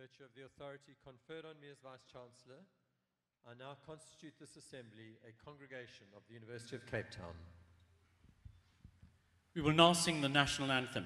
virtue of the authority conferred on me as Vice-Chancellor, I now constitute this Assembly a congregation of the University of Cape Town. We will now sing the National Anthem.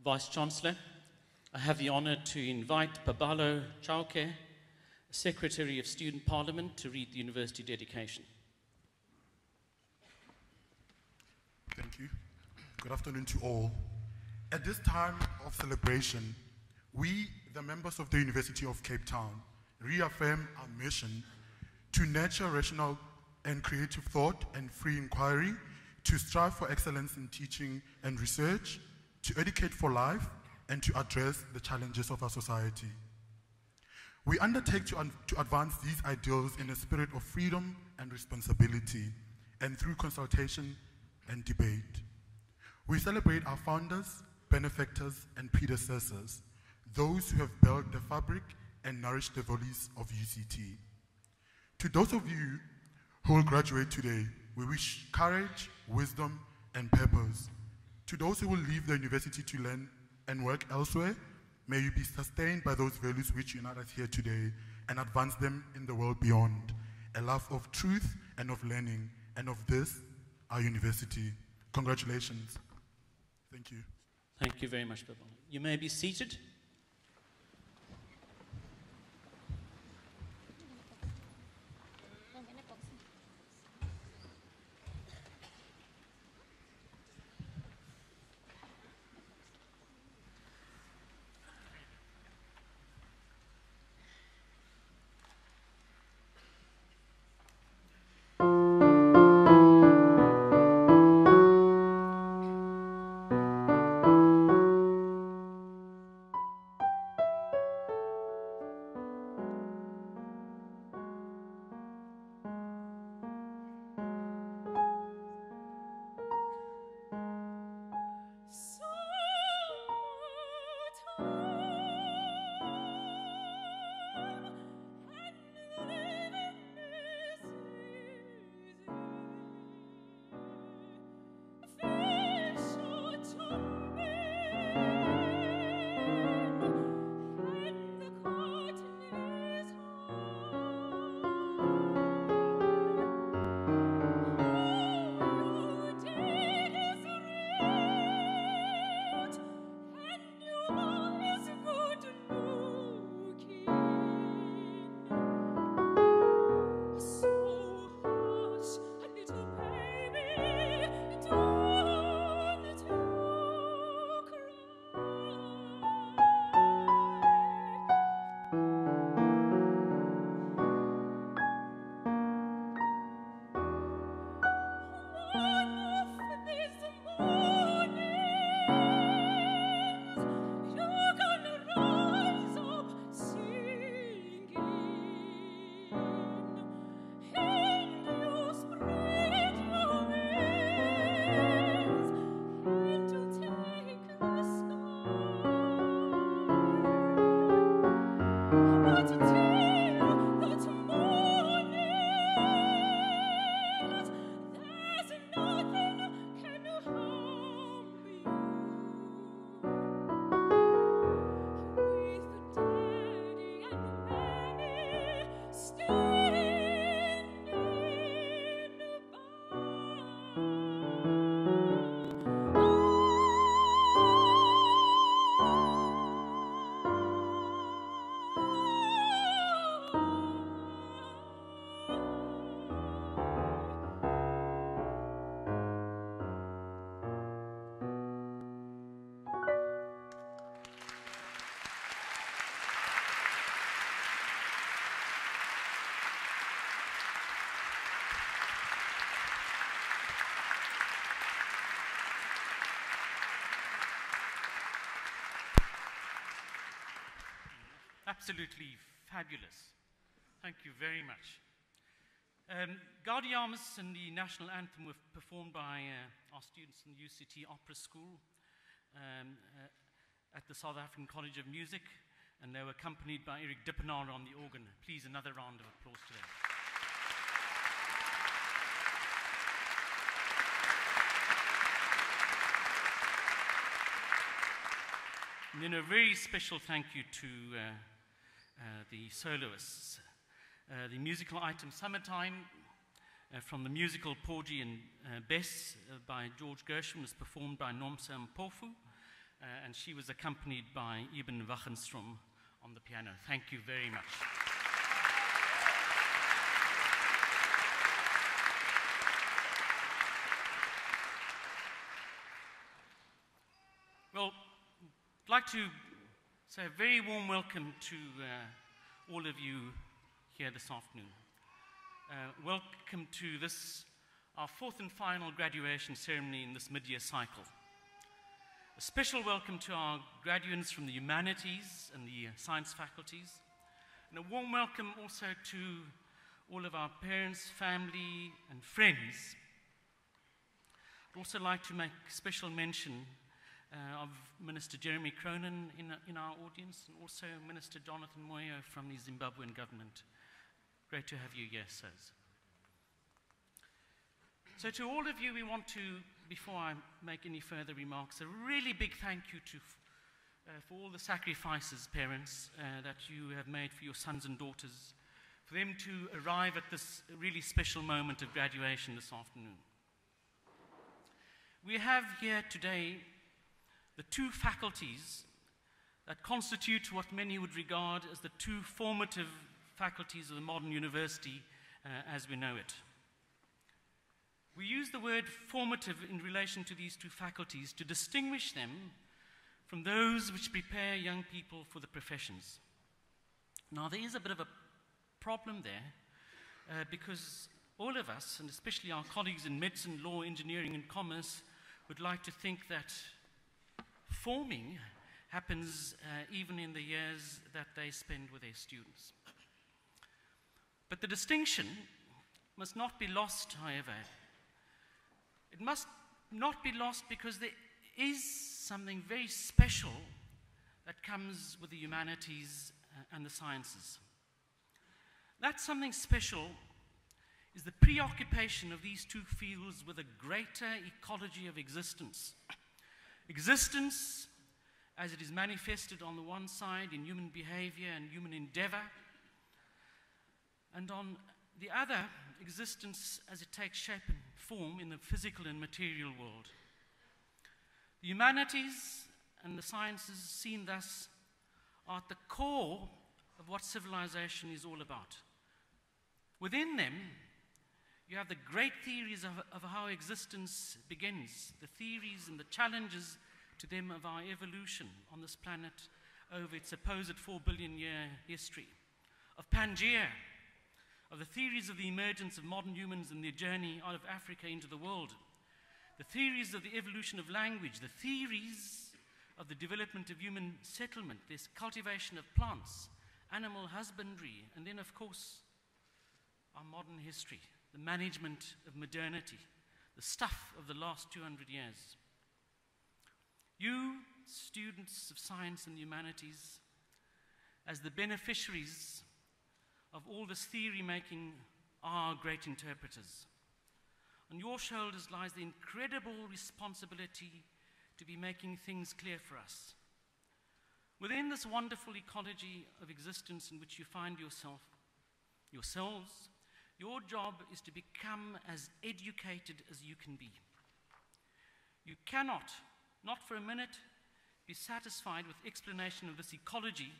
Vice-Chancellor, I have the honor to invite Babalo Chauke, Secretary of Student Parliament, to read the university dedication. Thank you. Good afternoon to all. At this time of celebration, we, the members of the University of Cape Town, reaffirm our mission to nurture rational and creative thought and free inquiry, to strive for excellence in teaching and research, to educate for life, and to address the challenges of our society. We undertake to advance these ideals in a spirit of freedom and responsibility, and through consultation and debate. We celebrate our founders, benefactors, and predecessors, those who have built the fabric and nourished the valleys of UCT. To those of you who will graduate today, we wish courage, wisdom, and purpose. To those who will leave the university to learn and work elsewhere, may you be sustained by those values which unite us here today and advance them in the world beyond. A love of truth and of learning, and of this, our university. Congratulations. Thank you. Thank you very much, Babalo. You may be seated. absolutely fabulous. Thank you very much. Gaudiamus and the national anthem were performed by our students in the UCT Opera School at the South African College of Music, and they were accompanied by Eric Dippenaar on the organ. Please, another round of applause to them. And then a very special thank you to the soloists. The musical item Summertime from the musical Porgy and Bess by George Gershwin was performed by Nomsa Mpofu, and she was accompanied by Eben Wachenstrom on the piano. Thank you very much. Well, I'd like to say a very warm welcome to all of you here this afternoon. Welcome to this, our fourth and final graduation ceremony in this mid-year cycle. A special welcome to our graduates from the Humanities and the Science faculties, and a warm welcome also to all of our parents, family, and friends. I'd also like to make special mention of Minister Jeremy Cronin in our audience, and also Minister Jonathan Moyo from the Zimbabwean government. Great to have you here, sirs. So to all of you, we want to, before I make any further remarks, a really big thank you for all the sacrifices, parents, that you have made for your sons and daughters, for them to arrive at this really special moment of graduation this afternoon. We have here today the two faculties that constitute what many would regard as the two formative faculties of the modern university as we know it. We use the word formative in relation to these two faculties to distinguish them from those which prepare young people for the professions. Now, there is a bit of a problem there because all of us, and especially our colleagues in medicine, law, engineering, and commerce, would like to think that forming happens even in the years that they spend with their students. But the distinction must not be lost, however. It must not be lost because there is something very special that comes with the humanities and the sciences. That something special is the preoccupation of these two fields with a greater ecology of existence. Existence as it is manifested on the one side in human behavior and human endeavor, and on the other, existence as it takes shape and form in the physical and material world. The humanities and the sciences seen thus are at the core of what civilization is all about. Within them, you have the great theories of how existence begins, the theories and the challenges to them of our evolution on this planet over its supposed 4 billion year history, of Pangea, of the theories of the emergence of modern humans and their journey out of Africa into the world, the theories of the evolution of language, the theories of the development of human settlement, this cultivation of plants, animal husbandry, and then, of course, our modern history, the management of modernity, the stuff of the last 200 years. You, students of science and humanities, as the beneficiaries of all this theory making, are great interpreters. On your shoulders lies the incredible responsibility to be making things clear for us. Within this wonderful ecology of existence in which you find yourselves, your job is to become as educated as you can be. You cannot, not for a minute, be satisfied with explanation of this ecology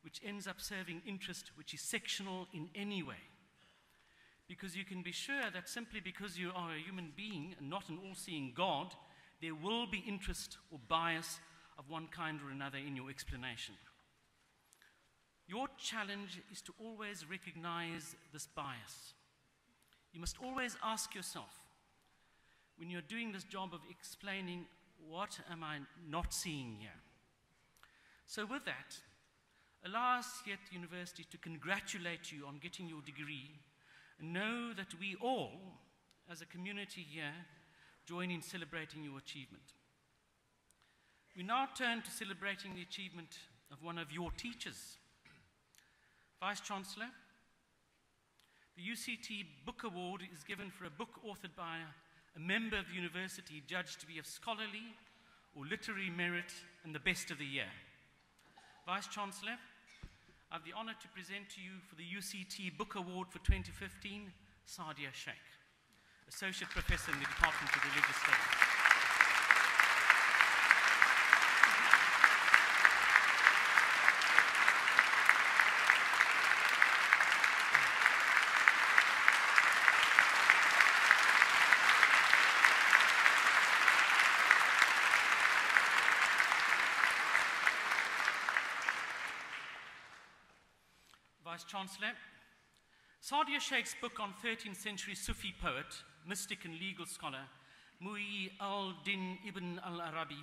which ends up serving interest which is sectional in any way. Because you can be sure that simply because you are a human being and not an all-seeing God, there will be interest or bias of one kind or another in your explanation. Your challenge is to always recognize this bias. You must always ask yourself, when you're doing this job of explaining, what am I not seeing here? So with that, allow us here at the university to congratulate you on getting your degree and know that we all, as a community here, join in celebrating your achievement. We now turn to celebrating the achievement of one of your teachers. Vice-Chancellor, the UCT Book Award is given for a book authored by a member of the university judged to be of scholarly or literary merit and the best of the year. Vice-Chancellor, I have the honor to present to you for the UCT Book Award for 2015, Sadia Sheikh, Associate Professor in the Department of Religious Studies. Vice-Chancellor, Sadia Sheikh's book on 13th century Sufi poet, mystic and legal scholar, Muhyi al-Din ibn al-Arabi,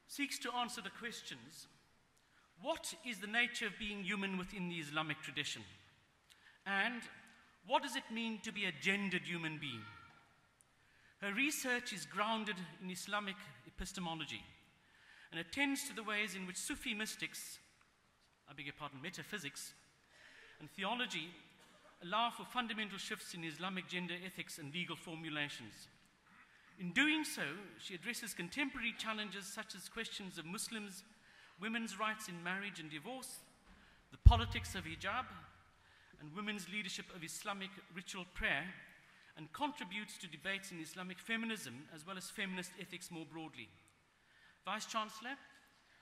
seeks to answer the questions: what is the nature of being human within the Islamic tradition? And what does it mean to be a gendered human being? Her research is grounded in Islamic epistemology and attends to the ways in which Sufi mystics, metaphysics, and theology allow for fundamental shifts in Islamic gender ethics and legal formulations. In doing so, she addresses contemporary challenges such as questions of Muslims, women's rights in marriage and divorce, the politics of hijab, and women's leadership of Islamic ritual prayer, and contributes to debates in Islamic feminism as well as feminist ethics more broadly. Vice-Chancellor,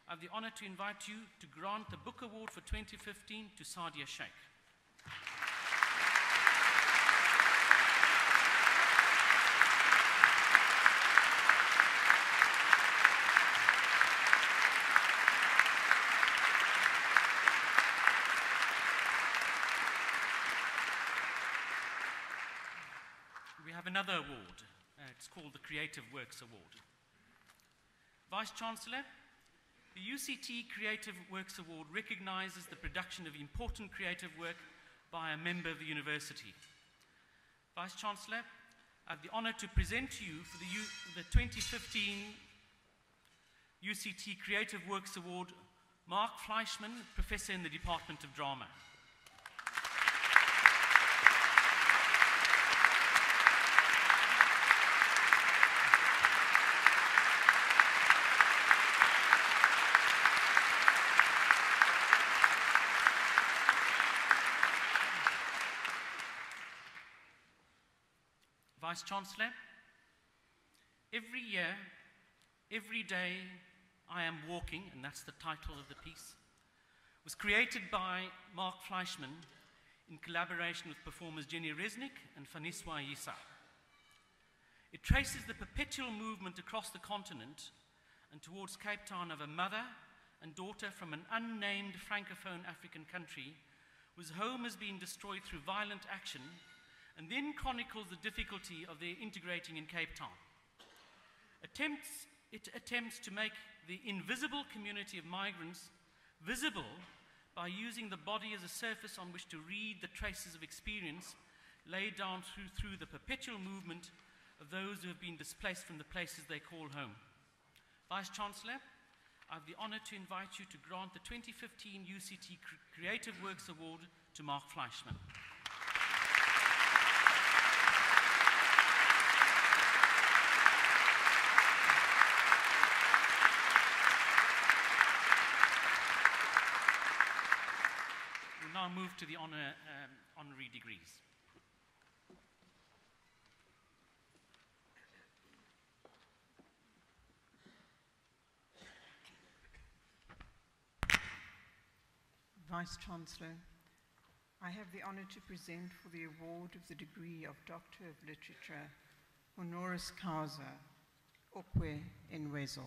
I have the honor to invite you to grant the Book Award for 2015 to Sadia Sheikh. We have another award. It's called the Creative Works Award. Vice-Chancellor, the UCT Creative Works Award recognizes the production of important creative work by a member of the university. Vice-Chancellor, I have the honor to present to you for the 2015 UCT Creative Works Award, Mark Fleischman, Professor in the Department of Drama. Vice-Chancellor, every year, every day I am walking, and that's the title of the piece, was created by Mark Fleischman in collaboration with performers Jenny Resnick and Faniswa Yisa. It traces the perpetual movement across the continent and towards Cape Town of a mother and daughter from an unnamed Francophone African country whose home has been destroyed through violent action, and then chronicles the difficulty of their integrating in Cape Town. It attempts to make the invisible community of migrants visible by using the body as a surface on which to read the traces of experience laid down through the perpetual movement of those who have been displaced from the places they call home. Vice-Chancellor, I have the honor to invite you to grant the 2015 UCT Creative Works Award to Mark Fleischman. Now move to the honorary degrees. Vice-Chancellor, I have the honor to present for the award of the degree of Doctor of Literature, honoris causa, Okwe Enwezo.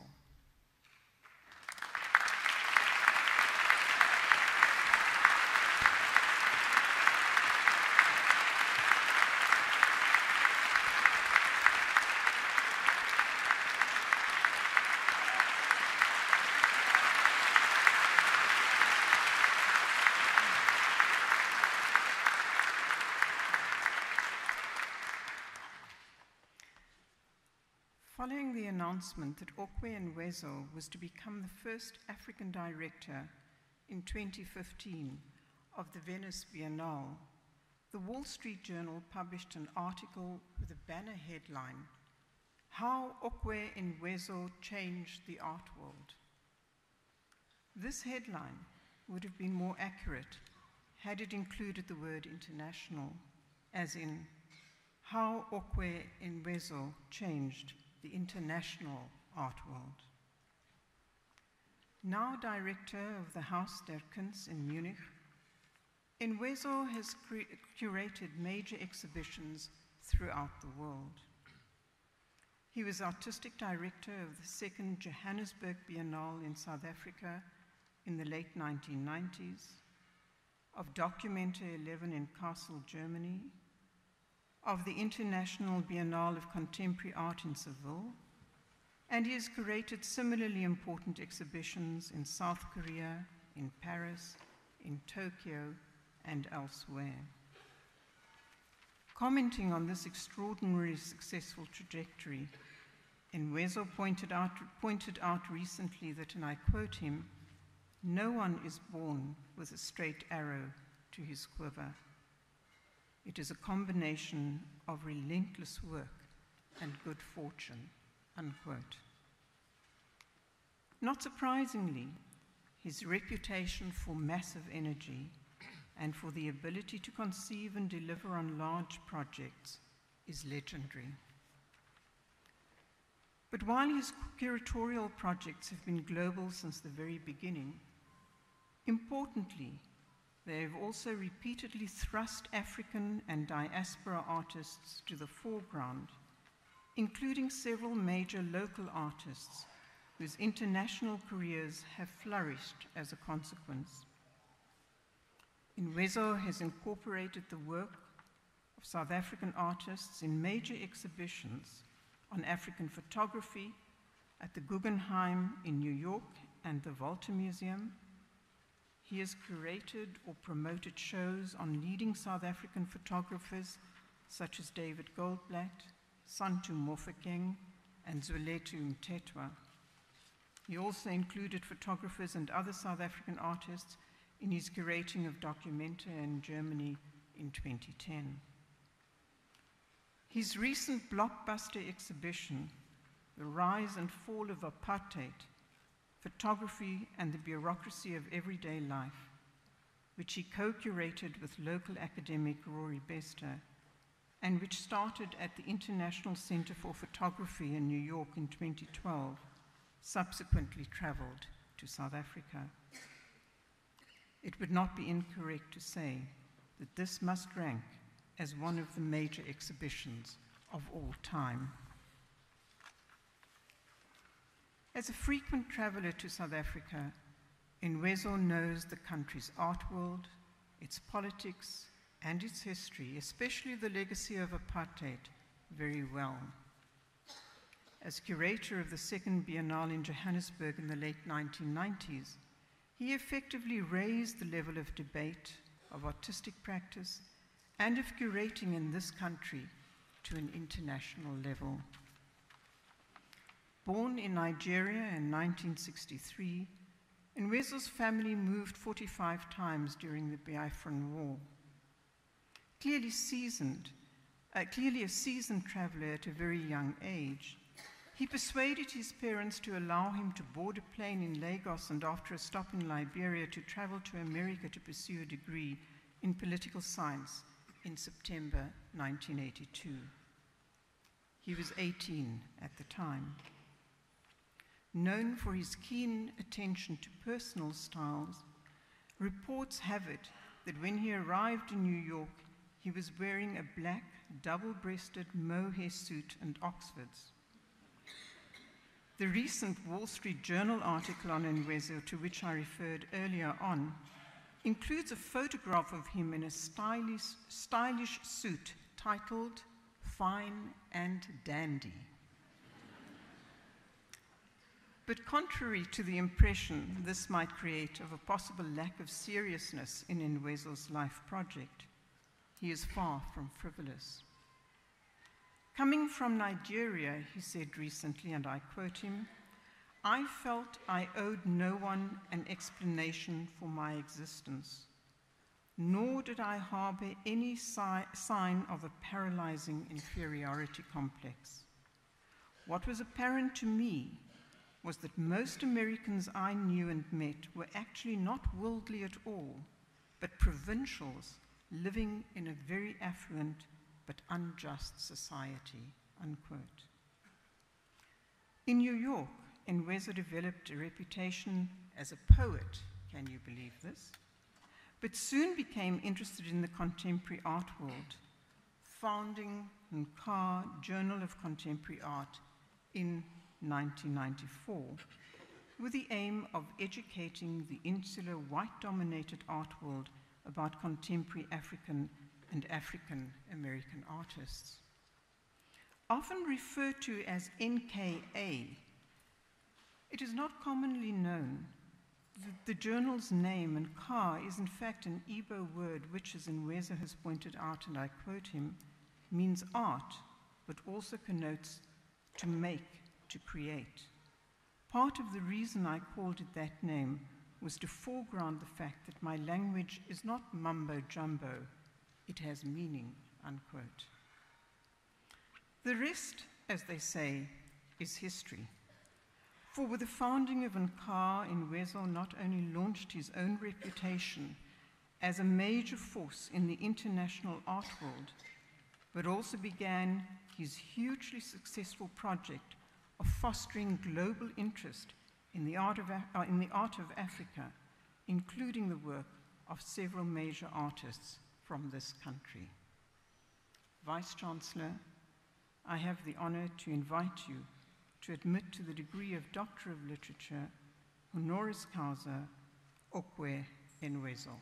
Following the announcement that Okwe Nwezo was to become the first African director in 2015 of the Venice Biennale, the Wall Street Journal published an article with a banner headline, "How Okwe Nwezo Changed the Art World." This headline would have been more accurate had it included the word international, as in, "How Okwe Nwezo Changed the International Art World." Now director of the Haus der Kunst in Munich, Nwezo has curated major exhibitions throughout the world. He was artistic director of the second Johannesburg Biennale in South Africa in the late 1990s, of Documenta 11 in Kassel, Germany, of the International Biennale of Contemporary Art in Seville, and he has curated similarly important exhibitions in South Korea, in Paris, in Tokyo, and elsewhere. Commenting on this extraordinarily successful trajectory, Nwezo pointed out recently that, and I quote him, "No one is born with a straight arrow to his quiver. It is a combination of relentless work and good fortune," unquote. Not surprisingly, his reputation for massive energy and for the ability to conceive and deliver on large projects is legendary. But while his curatorial projects have been global since the very beginning, importantly, they have also repeatedly thrust African and diaspora artists to the foreground, including several major local artists whose international careers have flourished as a consequence. Nwezo has incorporated the work of South African artists in major exhibitions on African photography at the Guggenheim in New York and the Volta Museum. He has curated or promoted shows on leading South African photographers such as David Goldblatt, Santu Mofokeng, and Zwelethu Mthethwa. He also included photographers and other South African artists in his curating of Documenta in Germany in 2010. His recent blockbuster exhibition, The Rise and Fall of Apartheid, Photography and the Bureaucracy of Everyday Life, which he co-curated with local academic Rory Bester, and which started at the International Center for Photography in New York in 2012, subsequently traveled to South Africa. It would not be incorrect to say that this must rank as one of the major exhibitions of all time. As a frequent traveler to South Africa, Nwezo knows the country's art world, its politics, and its history, especially the legacy of apartheid, very well. As curator of the second Biennale in Johannesburg in the late 1990s, he effectively raised the level of debate, of artistic practice, and of curating in this country to an international level. Born in Nigeria in 1963, Nwezo's family moved 45 times during the Biafran War. Clearly a seasoned traveler at a very young age, he persuaded his parents to allow him to board a plane in Lagos and, after a stop in Liberia, to travel to America to pursue a degree in political science in September 1982. He was 18 at the time. Known for his keen attention to personal styles, reports have it that when he arrived in New York, he was wearing a black, double-breasted mohair suit and Oxfords. The recent Wall Street Journal article on Nwezo, to which I referred earlier on, includes a photograph of him in a stylish suit titled "Fine and Dandy." But contrary to the impression this might create of a possible lack of seriousness in Nwezo's life project, he is far from frivolous. Coming from Nigeria, he said recently, and I quote him, "I felt I owed no one an explanation for my existence, nor did I harbor any sign of a paralyzing inferiority complex. What was apparent to me was that most Americans I knew and met were actually not worldly at all, but provincials living in a very affluent but unjust society," unquote. In New York, Enweza developed a reputation as a poet, can you believe this? But soon became interested in the contemporary art world, founding Nkar Journal of Contemporary Art in 1994, with the aim of educating the insular white-dominated art world about contemporary African and African American artists. Often referred to as NKA, it is not commonly known that the journal's name, Nkar, is in fact an Igbo word which, as Enweza has pointed out, and I quote him, means art, but also connotes to make, to create. Part of the reason I called it that name was to foreground the fact that my language is not mumbo-jumbo, it has meaning, unquote. The rest, as they say, is history. For with the founding of Nkar, Enweza not only launched his own reputation as a major force in the international art world, but also began his hugely successful project of fostering global interest in the art of Africa, including the work of several major artists from this country. Vice-Chancellor, I have the honor to invite you to admit to the degree of Doctor of Literature, honoris causa, Okwe Enweza.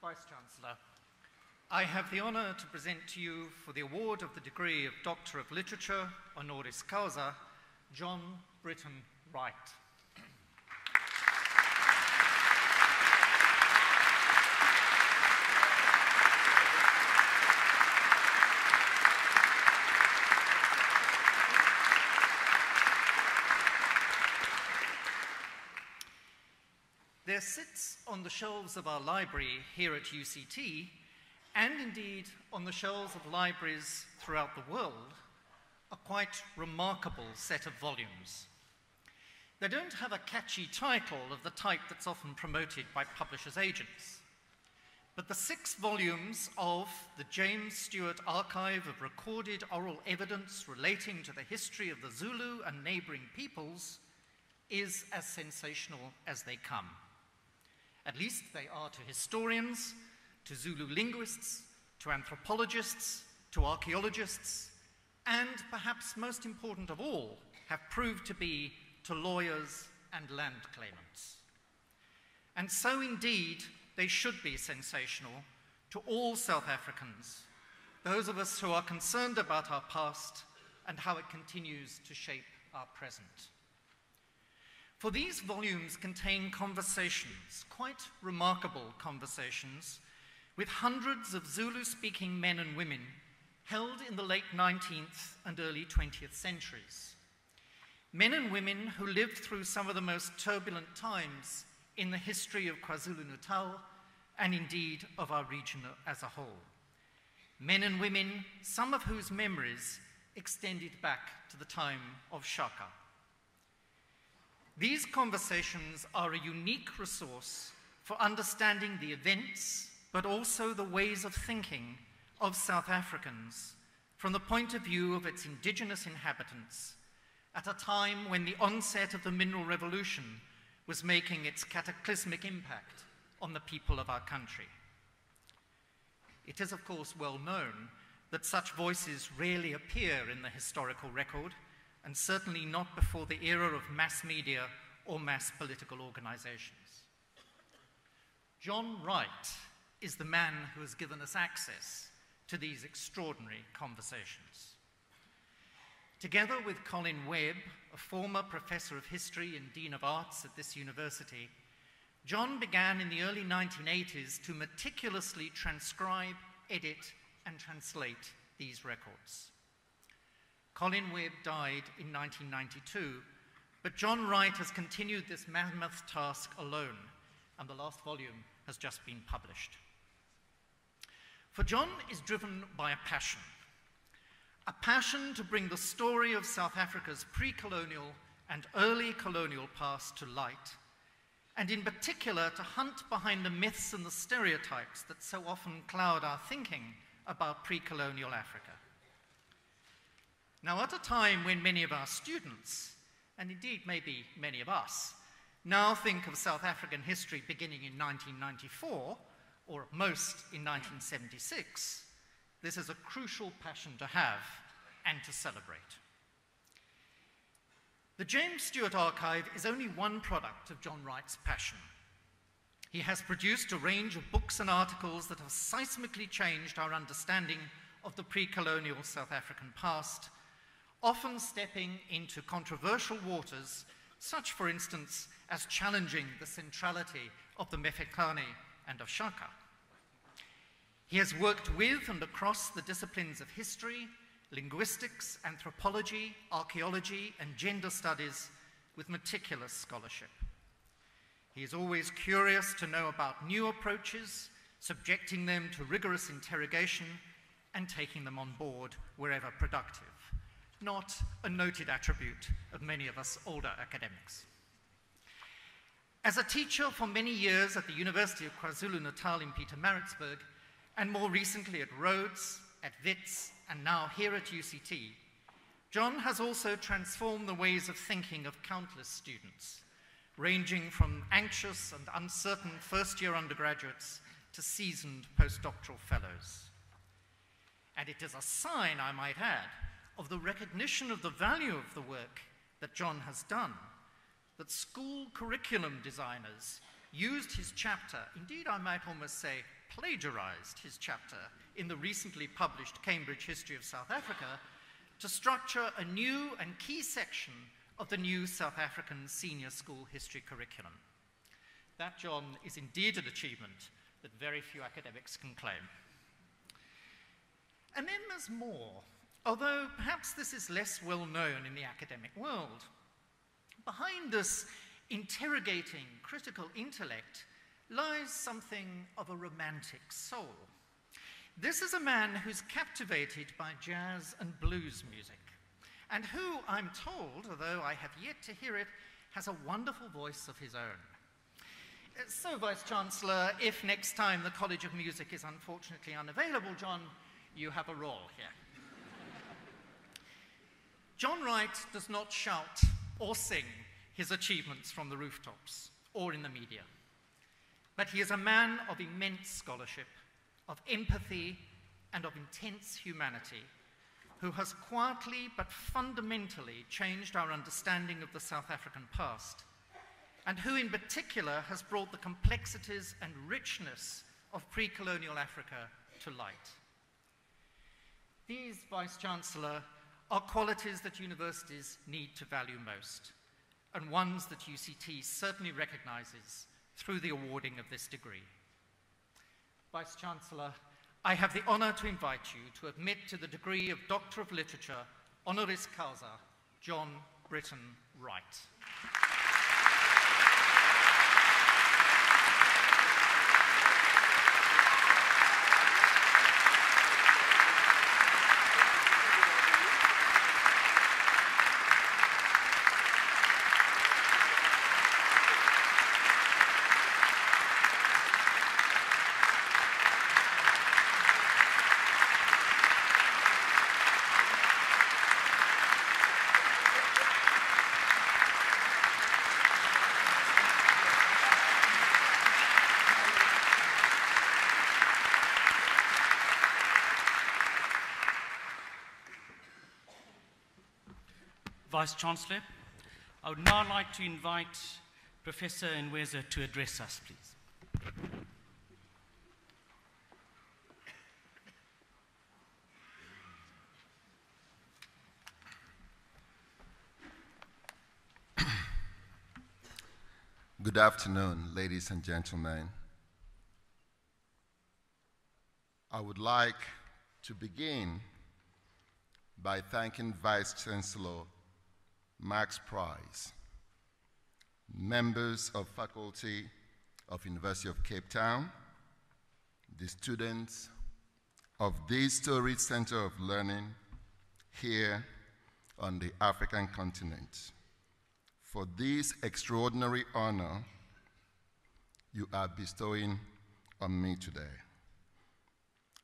Vice-Chancellor, I have the honor to present to you for the award of the degree of Doctor of Literature, honoris causa, John Britton Wright. There sits on the shelves of our library here at UCT, and indeed on the shelves of libraries throughout the world, a quite remarkable set of volumes. They don't have a catchy title of the type that's often promoted by publishers' agents, but the 6 volumes of the James Stewart Archive of Recorded Oral Evidence relating to the history of the Zulu and neighboring peoples is as sensational as they come. At least they are to historians, to Zulu linguists, to anthropologists, to archaeologists, and perhaps most important of all, have proved to be to lawyers and land claimants. And so indeed, they should be sensational to all South Africans, those of us who are concerned about our past and how it continues to shape our present. For these volumes contain conversations, quite remarkable conversations, with hundreds of Zulu-speaking men and women held in the late 19th and early 20th centuries. Men and women who lived through some of the most turbulent times in the history of KwaZulu-Natal and indeed of our region as a whole. Men and women, some of whose memories extended back to the time of Shaka. These conversations are a unique resource for understanding the events, but also the ways of thinking of South Africans from the point of view of its indigenous inhabitants at a time when the onset of the mineral revolution was making its cataclysmic impact on the people of our country. It is, of course, well known that such voices rarely appear in the historical record, and certainly not before the era of mass media or mass political organizations. John Wright is the man who has given us access to these extraordinary conversations. Together with Colin Webb, a former professor of history and dean of arts at this university, John began in the early 1980s to meticulously transcribe, edit, and translate these records. Colin Webb died in 1992, but John Wright has continued this mammoth task alone, and the last volume has just been published. For John is driven by a passion to bring the story of South Africa's pre-colonial and early colonial past to light, and in particular to hunt behind the myths and the stereotypes that so often cloud our thinking about pre-colonial Africa. Now, at a time when many of our students, and indeed maybe many of us, now think of South African history beginning in 1994, or at most in 1976, this is a crucial passion to have and to celebrate. The James Stewart Archive is only one product of John Wright's passion. He has produced a range of books and articles that have seismically changed our understanding of the pre-colonial South African past, often stepping into controversial waters, such, for instance, as challenging the centrality of the Mefekane and of Shaka. He has worked with and across the disciplines of history, linguistics, anthropology, archaeology, and gender studies with meticulous scholarship. He is always curious to know about new approaches, subjecting them to rigorous interrogation and taking them on board wherever productive, not a noted attribute of many of us older academics. As a teacher for many years at the University of KwaZulu-Natal in Pietermaritzburg, and more recently at Rhodes, at Wits, and now here at UCT, John has also transformed the ways of thinking of countless students, ranging from anxious and uncertain first-year undergraduates to seasoned postdoctoral fellows. And it is a sign, I might add, of the recognition of the value of the work that John has done, that school curriculum designers used his chapter, indeed I might almost say plagiarized his chapter in the recently published Cambridge History of South Africa to structure a new and key section of the new South African senior school history curriculum. That, John, is indeed an achievement that very few academics can claim. And then there's more, although perhaps this is less well known in the academic world. Behind this interrogating critical intellect lies something of a romantic soul. This is a man who's captivated by jazz and blues music, and who, I'm told, although I have yet to hear it, has a wonderful voice of his own. So, Vice-Chancellor, if next time the College of Music is unfortunately unavailable, John, you have a role here. John Wright does not shout or sing his achievements from the rooftops or in the media, but he is a man of immense scholarship, of empathy, and of intense humanity, who has quietly but fundamentally changed our understanding of the South African past, and who in particular has brought the complexities and richness of pre-colonial Africa to light. These, Vice-Chancellor, are qualities that universities need to value most, and ones that UCT certainly recognizes through the awarding of this degree. Vice-Chancellor, I have the honor to invite you to admit to the degree of Doctor of Literature, honoris causa, John Britton Wright. Vice-Chancellor. I would now like to invite Professor Nweza to address us, please. Good afternoon, ladies and gentlemen. I would like to begin by thanking Vice Chancellor Max Price, members of faculty of University of Cape Town, the students of this storied center of learning here on the African continent, for this extraordinary honor you are bestowing on me today.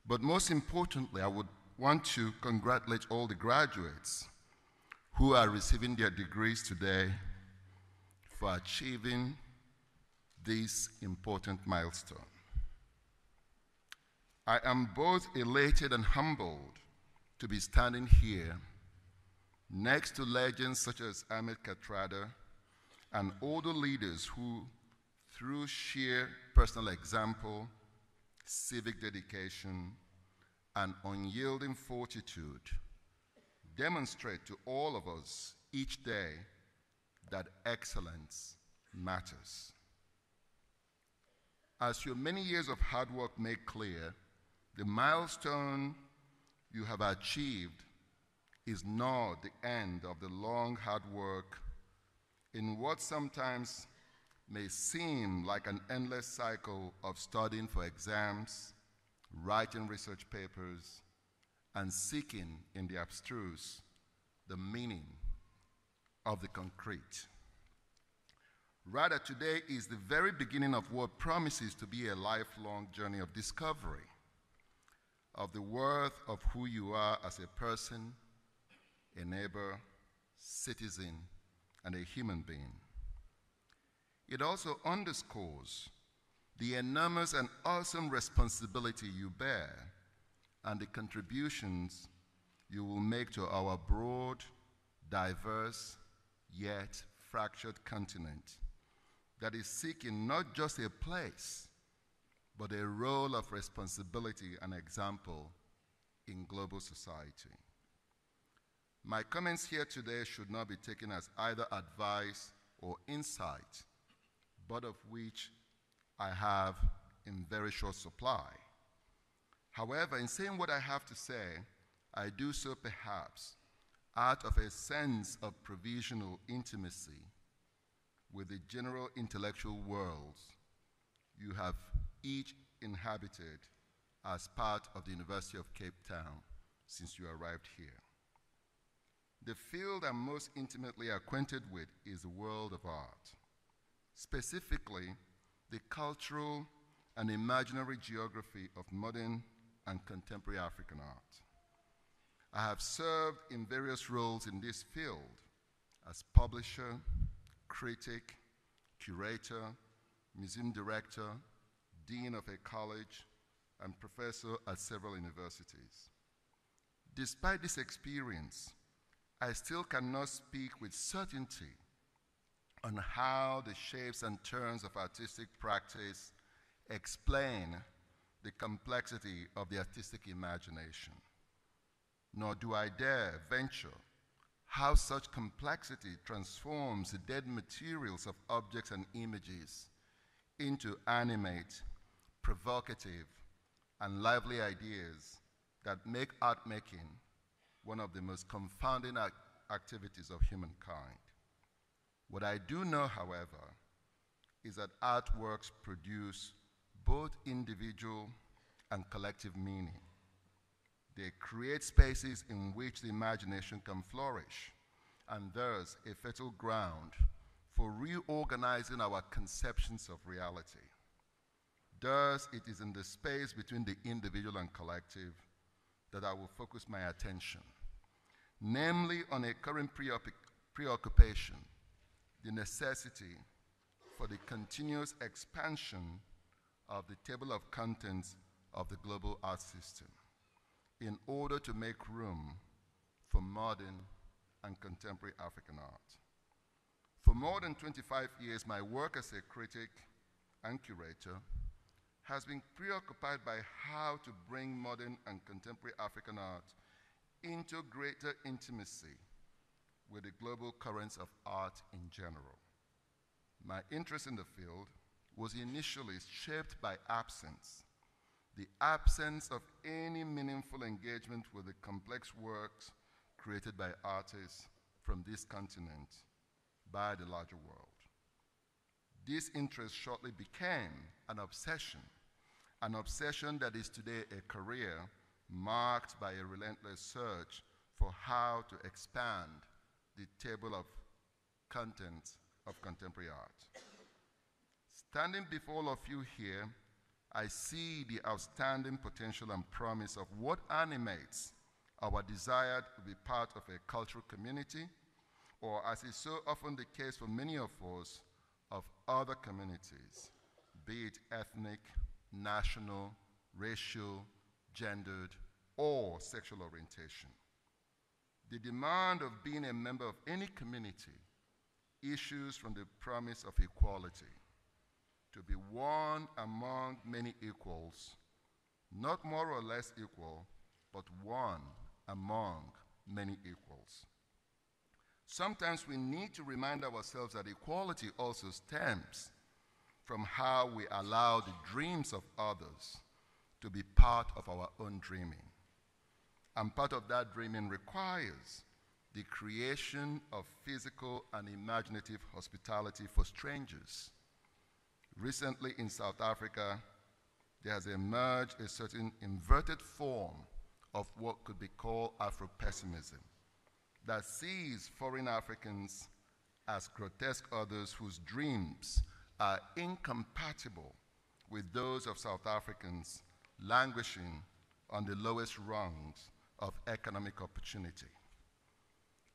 But most importantly, I would want to congratulate all the graduates who are receiving their degrees today for achieving this important milestone. I am both elated and humbled to be standing here next to legends such as Ahmed Kathrada and older leaders who, through sheer personal example, civic dedication, and unyielding fortitude, demonstrate to all of us each day that excellence matters. As your many years of hard work make clear, the milestone you have achieved is not the end of the long, hard work in what sometimes may seem like an endless cycle of studying for exams, writing research papers, and seeking in the abstruse the meaning of the concrete. Rather, today is the very beginning of what promises to be a lifelong journey of discovery of the worth of who you are as a person, a neighbor, citizen, and a human being. It also underscores the enormous and awesome responsibility you bear and the contributions you will make to our broad, diverse, yet fractured continent that is seeking not just a place, but a role of responsibility and example in global society. My comments here today should not be taken as either advice or insight, but of which I have in very short supply. However, in saying what I have to say, I do so perhaps out of a sense of provisional intimacy with the general intellectual worlds you have each inhabited as part of the University of Cape Town since you arrived here. The field I'm most intimately acquainted with is the world of art, specifically the cultural and imaginary geography of modern and contemporary African art. I have served in various roles in this field as publisher, critic, curator, museum director, dean of a college, and professor at several universities. Despite this experience, I still cannot speak with certainty on how the shapes and turns of artistic practice explain the complexity of the artistic imagination. Nor do I dare venture how such complexity transforms the dead materials of objects and images into animate, provocative, and lively ideas that make art making one of the most confounding activities of humankind. What I do know, however, is that artworks produce both individual and collective meaning. They create spaces in which the imagination can flourish, and thus a fertile ground for reorganizing our conceptions of reality. Thus, it is in the space between the individual and collective that I will focus my attention, namely on a current preoccupation, the necessity for the continuous expansion of the table of contents of the global art system in order to make room for modern and contemporary African art. For more than 25 years, my work as a critic and curator has been preoccupied by how to bring modern and contemporary African art into greater intimacy with the global currents of art in general. My interest in the field was initially shaped by absence, the absence of any meaningful engagement with the complex works created by artists from this continent by the larger world. This interest shortly became an obsession that is today a career marked by a relentless search for how to expand the table of contents of contemporary art. Standing before all of you here, I see the outstanding potential and promise of what animates our desire to be part of a cultural community, or as is so often the case for many of us, of other communities, be it ethnic, national, racial, gendered, or sexual orientation. The demand of being a member of any community issues from the promise of equality, to be one among many equals, not more or less equal, but one among many equals. Sometimes we need to remind ourselves that equality also stems from how we allow the dreams of others to be part of our own dreaming. And part of that dreaming requires the creation of physical and imaginative hospitality for strangers. Recently in South Africa, there has emerged a certain inverted form of what could be called Afro-pessimism that sees foreign Africans as grotesque others whose dreams are incompatible with those of South Africans languishing on the lowest rungs of economic opportunity.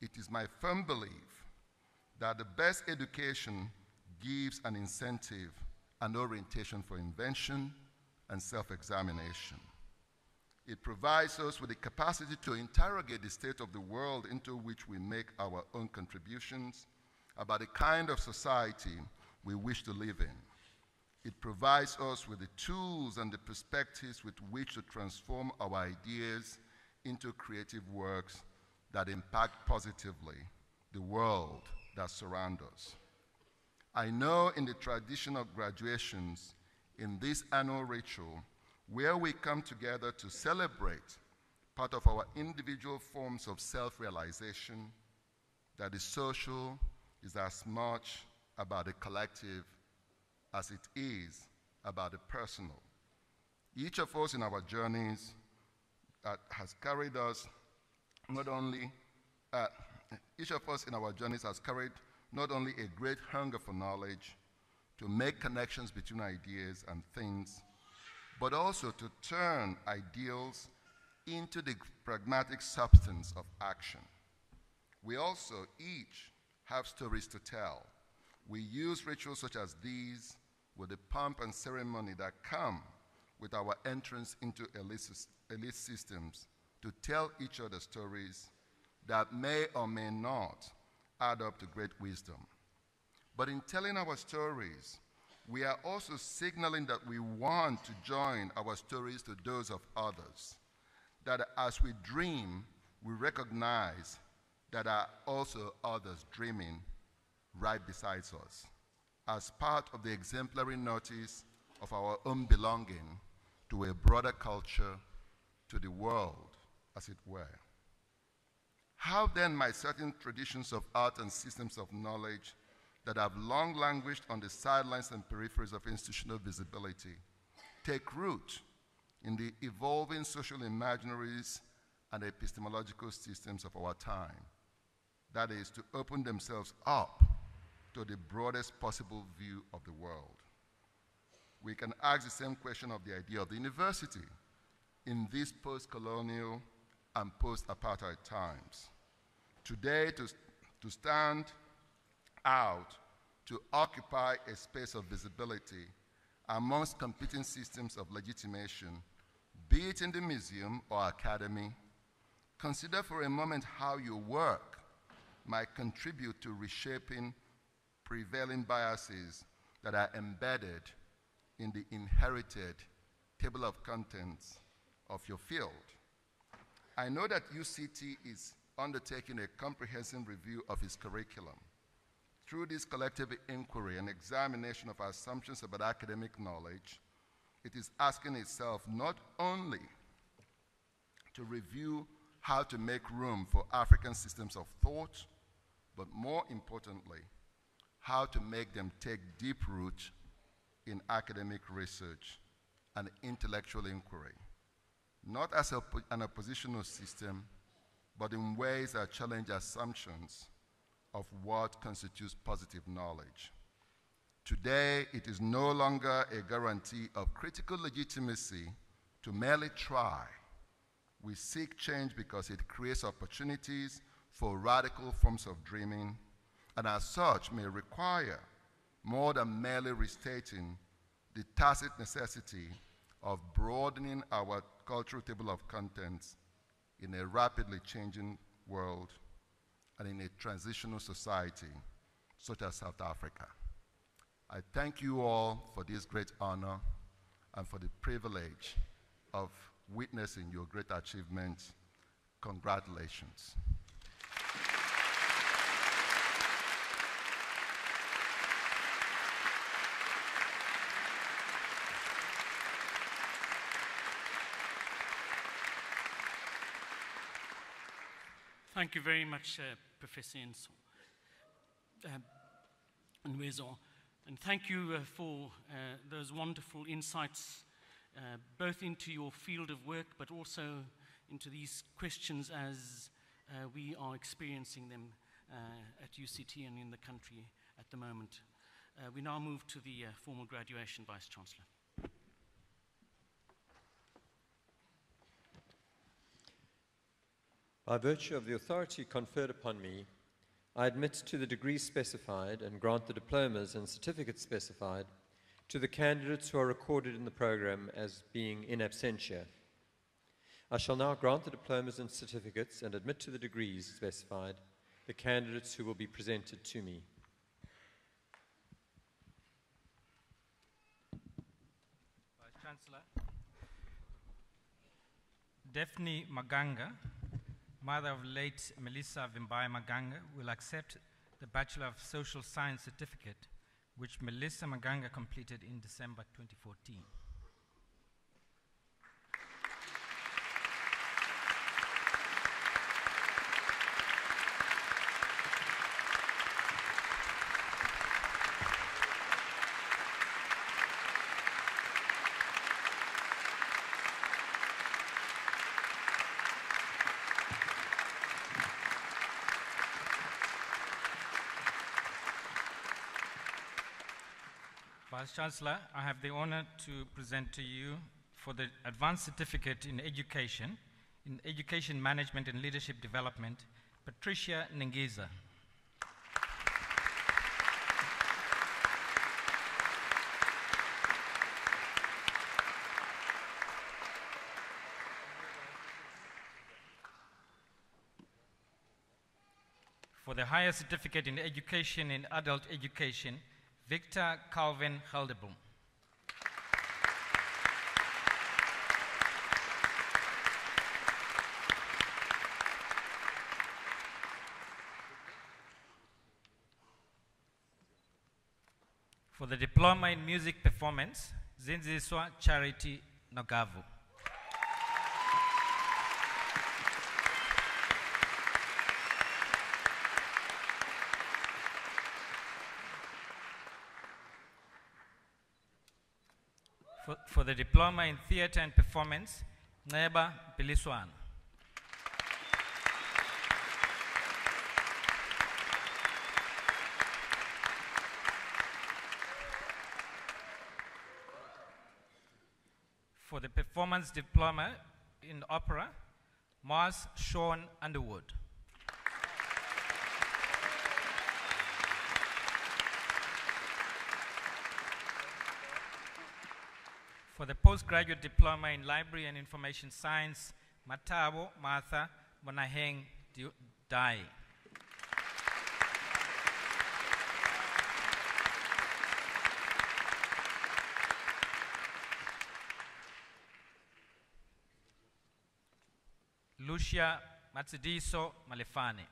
It is my firm belief that the best education gives an incentive and orientation for invention and self-examination. It provides us with the capacity to interrogate the state of the world into which we make our own contributions about the kind of society we wish to live in. It provides us with the tools and the perspectives with which to transform our ideas into creative works that impact positively the world that surrounds us. I know in the tradition of graduations, in this annual ritual, where we come together to celebrate part of our individual forms of self-realization, that the social is as much about the collective as it is about the personal. Each of us in our journeys has carried us not only, each of us in our journeys has carried not only a great hunger for knowledge, to make connections between ideas and things, but also to turn ideals into the pragmatic substance of action. We also each have stories to tell. We use rituals such as these with the pomp and ceremony that come with our entrance into elite systems to tell each other stories that may or may not add up to great wisdom. But in telling our stories, we are also signaling that we want to join our stories to those of others, that as we dream, we recognize that there are also others dreaming right beside us, as part of the exemplary notice of our own belonging to a broader culture, to the world, as it were. How then might certain traditions of art and systems of knowledge that have long languished on the sidelines and peripheries of institutional visibility take root in the evolving social imaginaries and epistemological systems of our time? That is, to open themselves up to the broadest possible view of the world. We can ask the same question of the idea of the university in these post-colonial and post-apartheid times. Today, to stand out, to occupy a space of visibility amongst competing systems of legitimation, be it in the museum or academy, consider for a moment how your work might contribute to reshaping prevailing biases that are embedded in the inherited table of contents of your field. I know that UCT is undertaking a comprehensive review of its curriculum. Through this collective inquiry and examination of assumptions about academic knowledge, it is asking itself not only to review how to make room for African systems of thought, but more importantly, how to make them take deep root in academic research and intellectual inquiry, not as an oppositional system, but in ways that challenge assumptions of what constitutes positive knowledge. Today, it is no longer a guarantee of critical legitimacy to merely try. We seek change because it creates opportunities for radical forms of dreaming, and as such may require more than merely restating the tacit necessity of broadening our cultural table of contents in a rapidly changing world and in a transitional society such as South Africa. I thank you all for this great honor and for the privilege of witnessing your great achievements. Congratulations. Thank you very much, Professor Nwezo. And thank you for those wonderful insights, both into your field of work, but also into these questions as we are experiencing them at UCT and in the country at the moment. We now move to the formal graduation, Vice-Chancellor. By virtue of the authority conferred upon me, I admit to the degrees specified and grant the diplomas and certificates specified to the candidates who are recorded in the program as being in absentia. I shall now grant the diplomas and certificates and admit to the degrees specified the candidates who will be presented to me. Vice-Chancellor, Daphne Maganga, mother of late Melissa Vimbai Maganga, will accept the Bachelor of Social Science certificate, which Melissa Maganga completed in December 2014. Vice-Chancellor, I have the honor to present to you for the Advanced Certificate in Education Management and Leadership Development, Patricia Nengeza. For the Higher Certificate in Education in Adult Education, Victor Calvin Haldeboom. For the Diploma in Music Performance, Zinziswa Charity Nogavu. For the Diploma in Theatre and Performance, Neba Biliswan. For the Performance Diploma in Opera, Mars Sean Underwood. For the Postgraduate Diploma in Library and Information Science, Matabo Martha Bonaheng Dai. Lucia Matsidiso Malefane.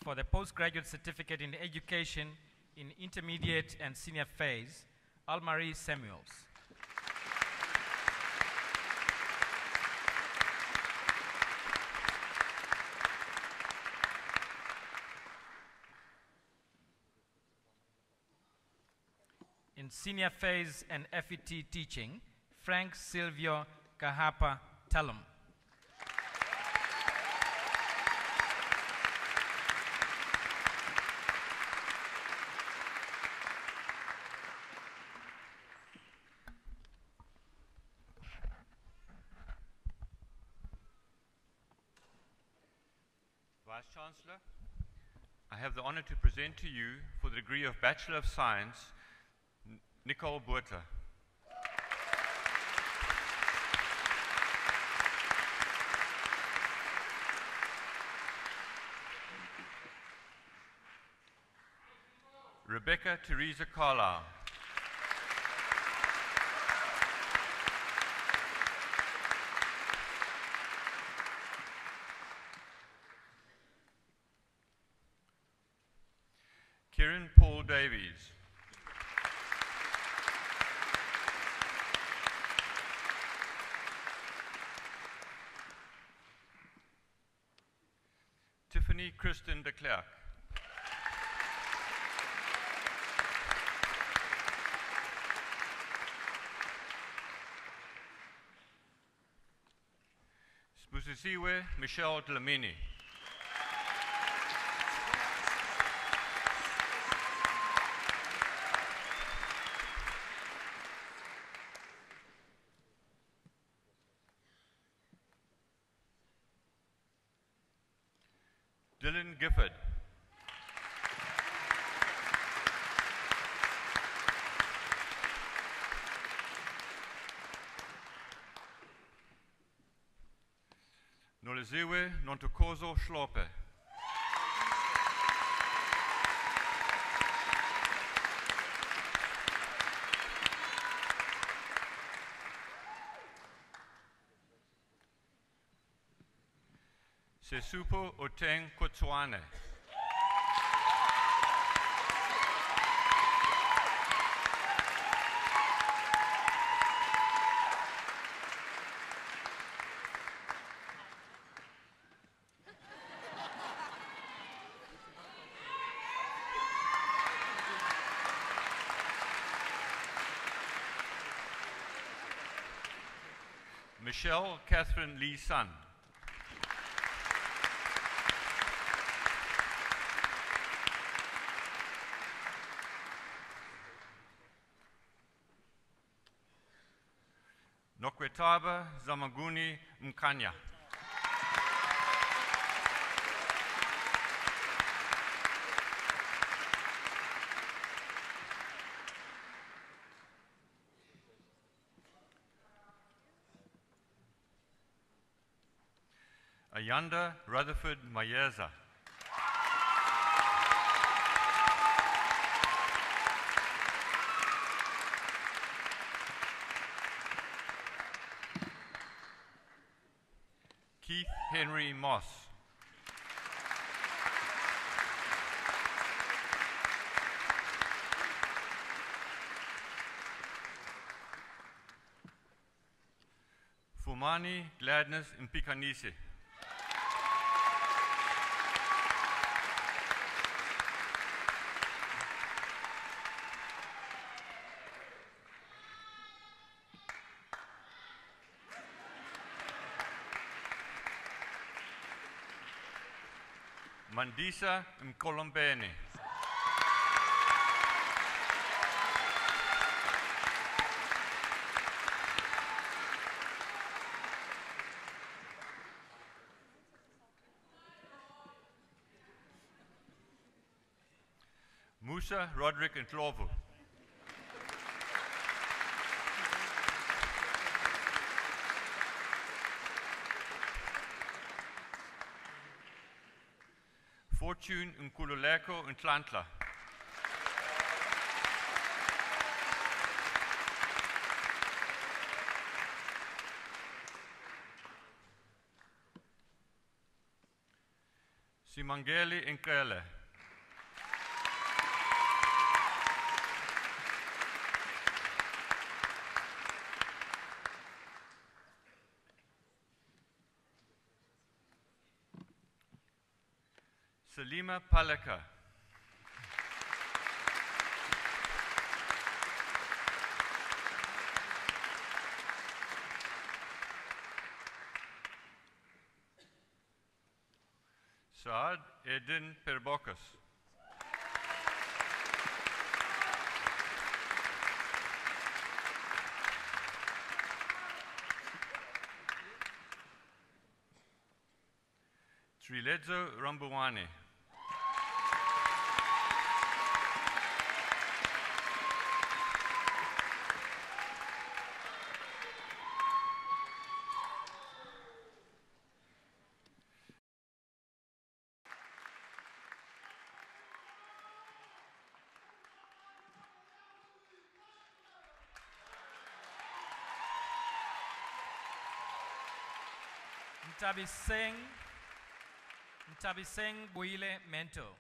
For the postgraduate certificate in education in intermediate and senior phase, Almarie Samuels. In senior phase and FET teaching, Frank Silvio Kahapa Talum. Vice-Chancellor, I have the honor to present to you for the degree of Bachelor of Science, Nicole Buerta. Rebecca Teresa Carlisle. Kieran Paul Davies. Tiffany Kristen de Klerk. Spusisiwe Michelle Dlamini. Dylan Gifford. Noliziwe Nontokozo Shlope. Sesupo Oteng Kotswane. Michelle Catherine Lee Sun. Nokwetaba Zamaguni Mkanya. Ayanda Rutherford Mayeza. Keith Henry Moss. Fumani Gladness Mpikanisi. Mandisa Mkolombeni. Musa Roderick Ndlovu. Fortune Nkululeko Ntlantla. Simangeli Nkele. Salima Paleka. Saad Edin Perbokas. Triledzo Rambuwane. Ntabiseng Buile Mento.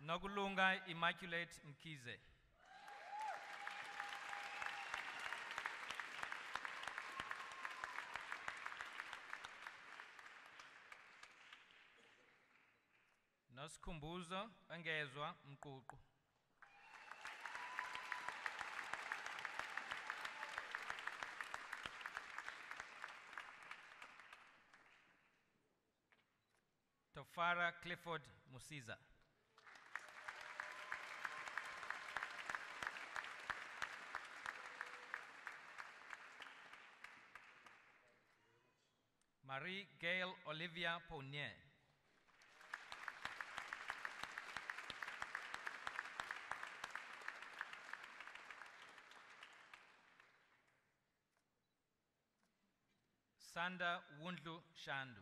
Nogulunga Immaculate Mkize. Nosikhumbuzo Engezwa Mququ. Tofara Clifford Musiza. Marie Gail Olivia Ponier. Sanda Wundlu Shandu.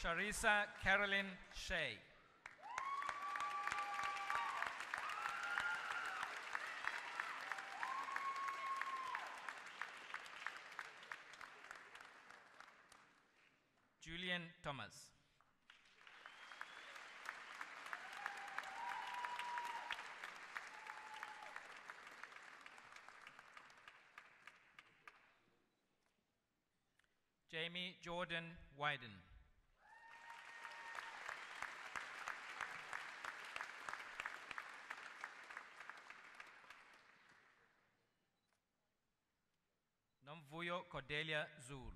Sharisa Carolyn Shea. Julian Thomas. Jamie Jordan Wyden. Nomvuyo Cordelia Zulu.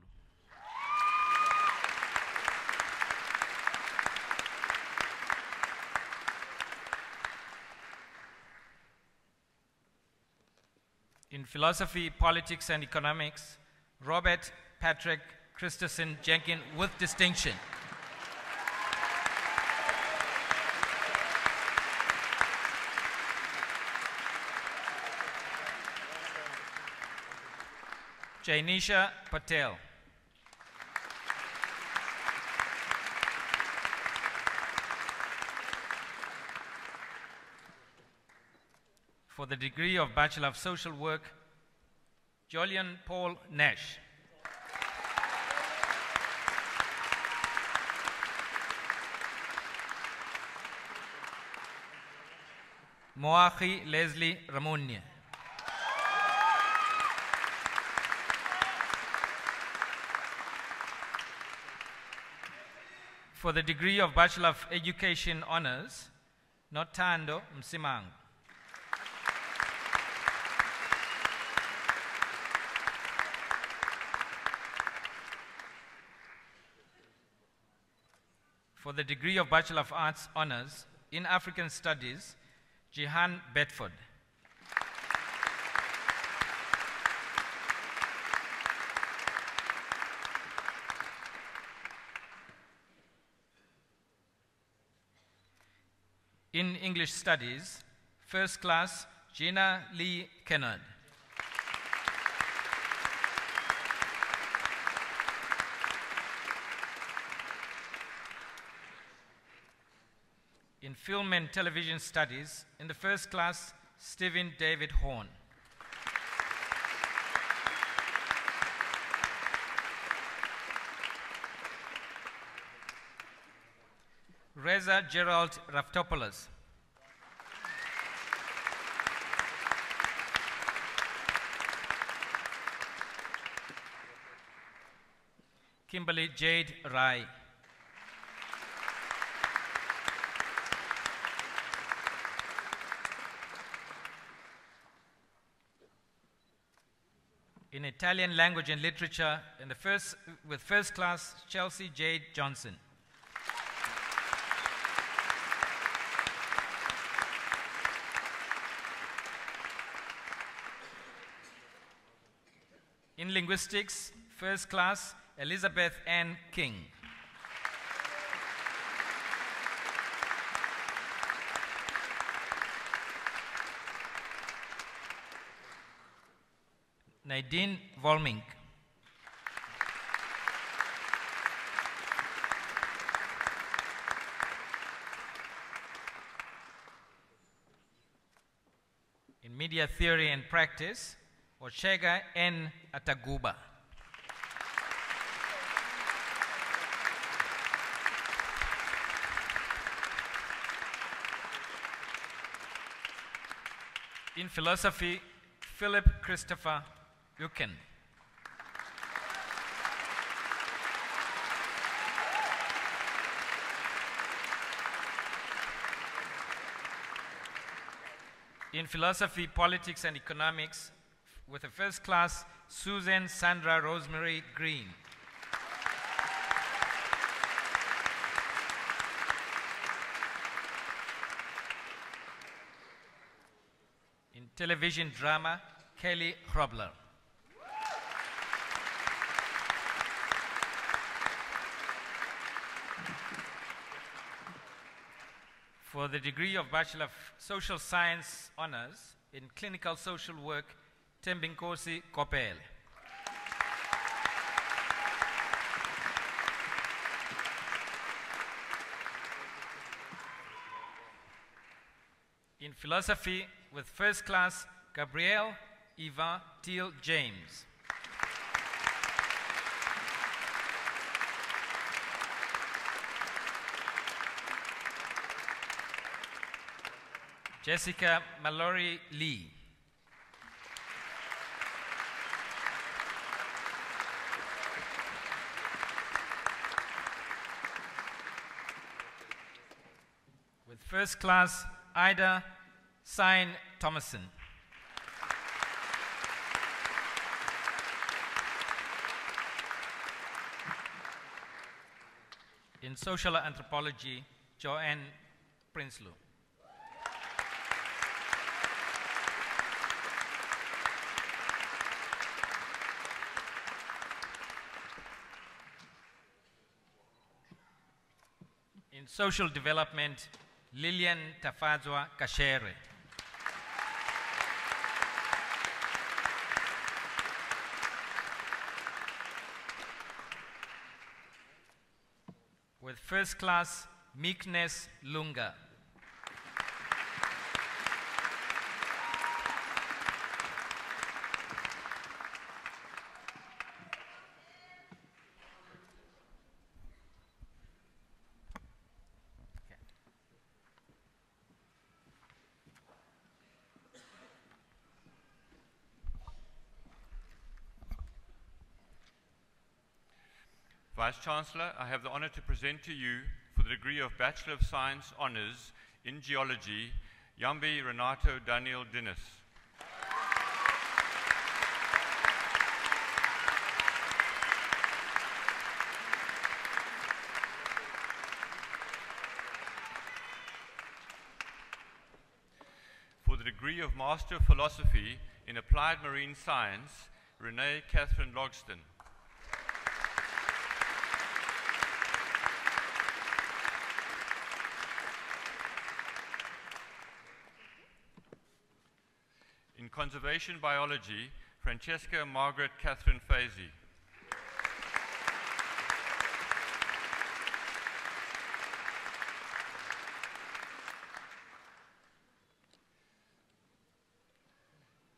In philosophy, politics, and economics, Robert Patrick Christensen Jenkins with distinction. Jainisha Patel. For the degree of Bachelor of Social Work, Julian Paul Nash. Moachi Leslie Ramonia. For the degree of Bachelor of Education Honors, Notando Msimang. For the degree of Bachelor of Arts Honors in African Studies, Jihan Bedford. In English Studies, first class, Gina Lee Kennard. In Film and Television Studies, in the first class, Stephen David Horn. Reza Gerald Raftopoulos. Kimberly Jade Rai. In Italian Language and Literature, with first class, Chelsea Jade Johnson. In Linguistics, first class, Elizabeth Ann King. Nadine Volmink. In Media Theory and Practice, Ochega N. Ataguba. In Philosophy, Philip Christopher Buchan. In Philosophy, Politics and Economics, with a first class, Susan Sandra Rosemary Green. In Television Drama, Kelly Hrobler. For the degree of Bachelor of Social Science Honors in Clinical Social Work, Tembinkosi Kopel. In Philosophy, with first class, Gabrielle Eva Teal James. Jessica Mallory Lee. With first class, Ida Sign Thomason. In Social Anthropology, Joanne Prinsloo. In Social Development, Lillian Tafadzwa Kashere. With first class, Meekness Lunga. Vice-Chancellor, I have the honor to present to you, for the degree of Bachelor of Science Honours in Geology, Yambi Renato Daniel Dinnis. degree of Master of Philosophy in Applied Marine Science, Renee Catherine Logston. In Conservation Biology, Francesca Margaret Catherine Fazy.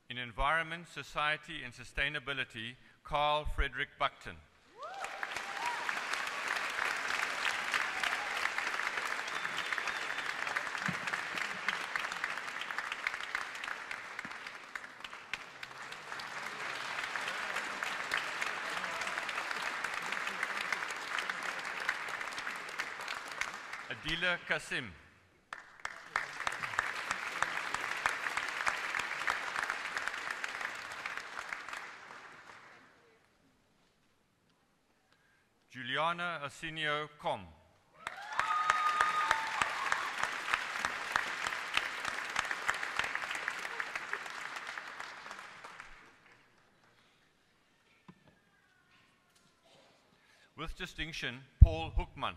In Environment, Society and Sustainability, Carl Frederick Buckton. Adila Kasim. Juliana Arsenio Com. With distinction, Paul Hoekman.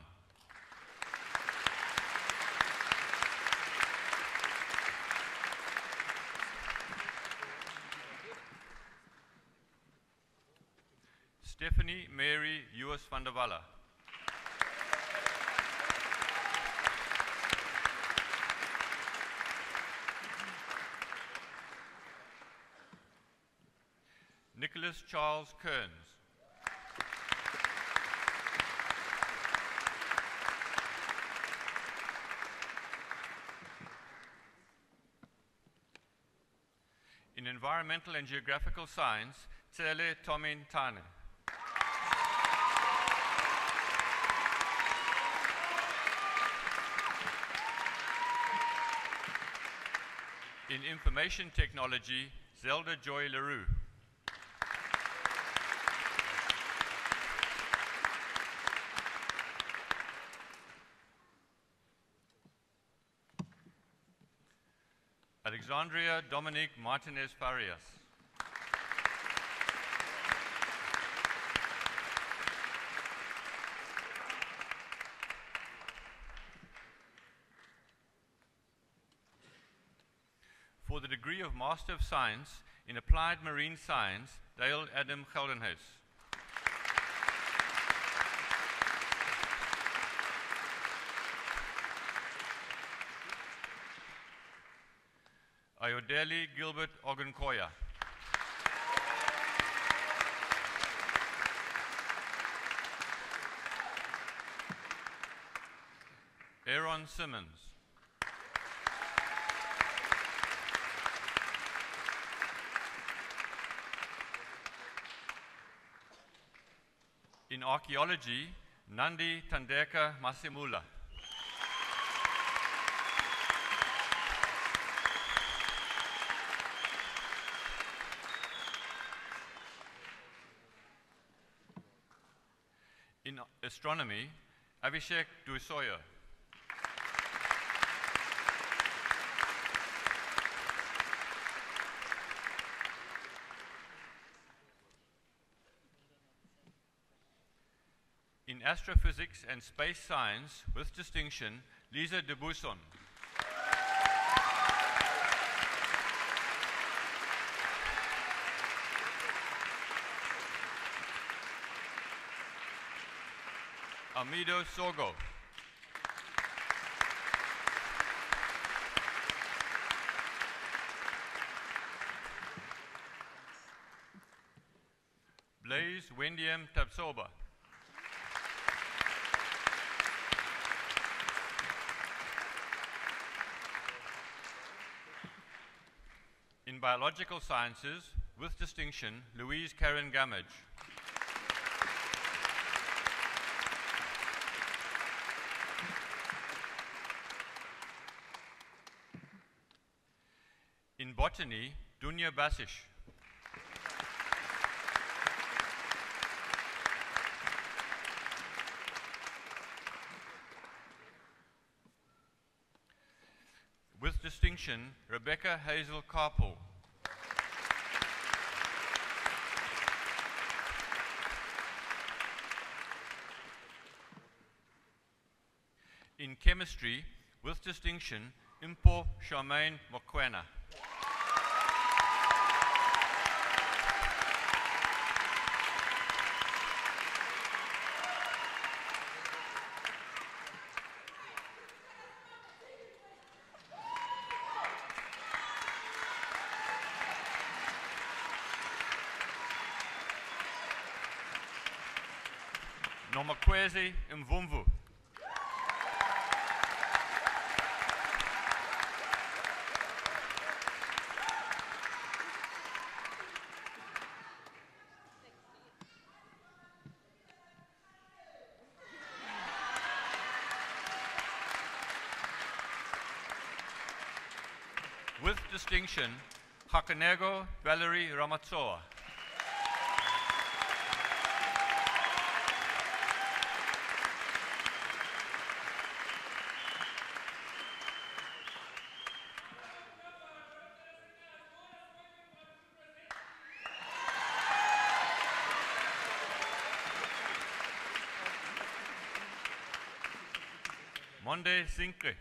Stephanie Mary Uwes van der Walle. Nicholas Charles Kearns. In Environmental and Geographical Science, Tsele Tomin Tane. In Information Technology, Zelda Joy LaRue. Alexandria Dominique Martinez Farias. For the degree of Master of Science in Applied Marine Science, Dale Adam Geldenhuis. Ayodele Gilbert Ogunkoya. Aaron Simmons. In Archaeology, Nandi Tandeka Masimula. In Astronomy, Abhishek Dusoya. In Astrophysics and Space Science, with distinction, Lisa de Bousson. Amido Sogo. Blaise Wendiam Tabsoba. In Biological Sciences, with distinction, Louise Karen Gamage. In Botany, Dunya Basish. With distinction, Rebecca Hazel Carpool. In chemistry, with distinction, Impo Charmaine Mokwena. Nomakwezi Mvumvu. With distinction, Hakanego Valerie Ramatsoa. Monde Sinkre.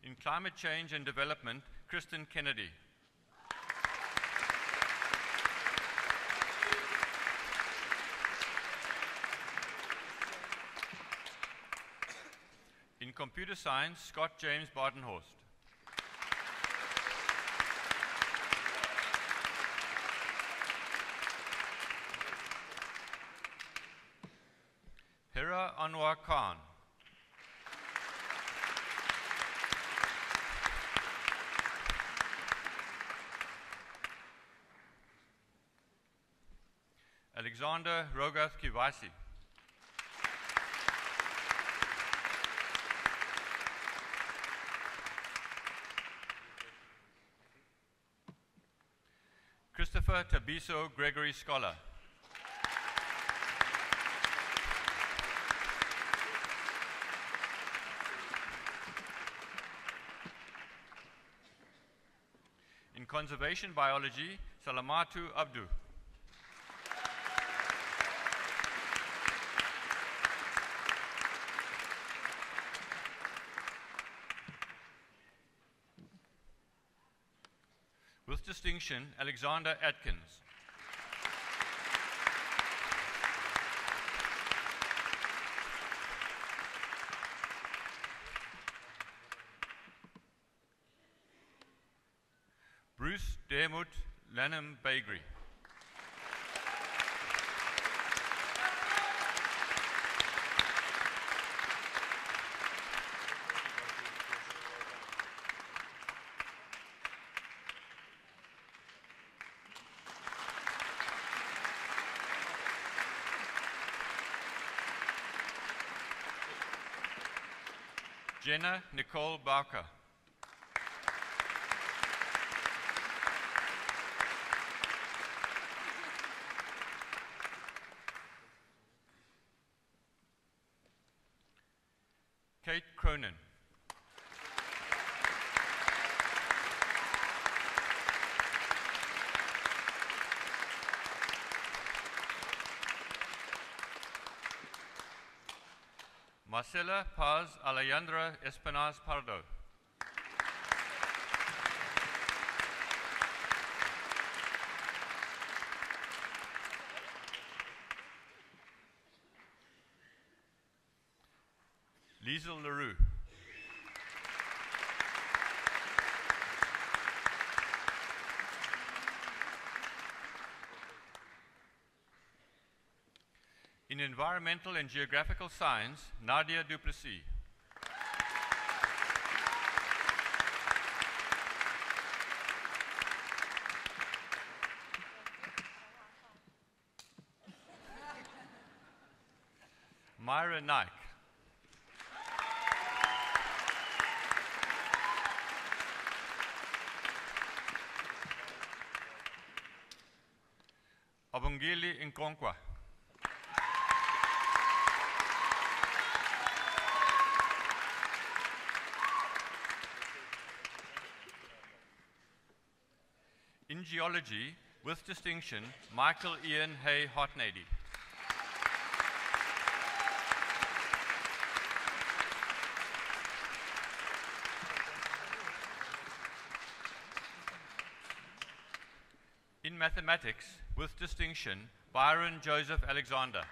In climate change and development, Kristen Kennedy. In computer science, Scott James Bardenhorst. Hira Anwar Khan. Alexander Rogath Kivasi. Christopher Tabiso Gregory Scholar. In conservation biology, Salamatu Abdu. With distinction, Alexander Atkins. Bruce Dermot Lanham Bagri. Jenna Nicole Barker. Kate Cronin. Marcela Paz Alejandra Espinaz Pardo. Liesel Leroux. In environmental and geographical science, Nadia Duplessis. Myra Nike. Abongili Nkonkwa. In geology, with distinction, Michael Ian Hay Hartnady. In mathematics, with distinction, Byron Joseph Alexander.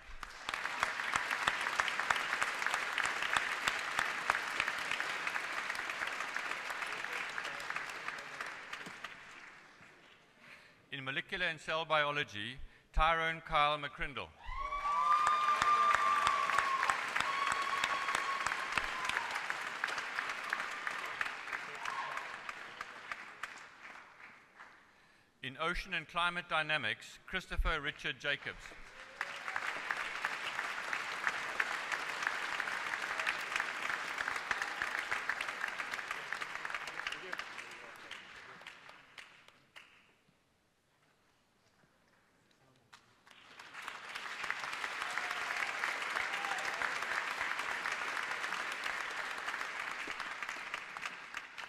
In molecular and cell biology, Tyrone Kyle McCrindle. In ocean and climate dynamics, Christopher Richard Jacobs.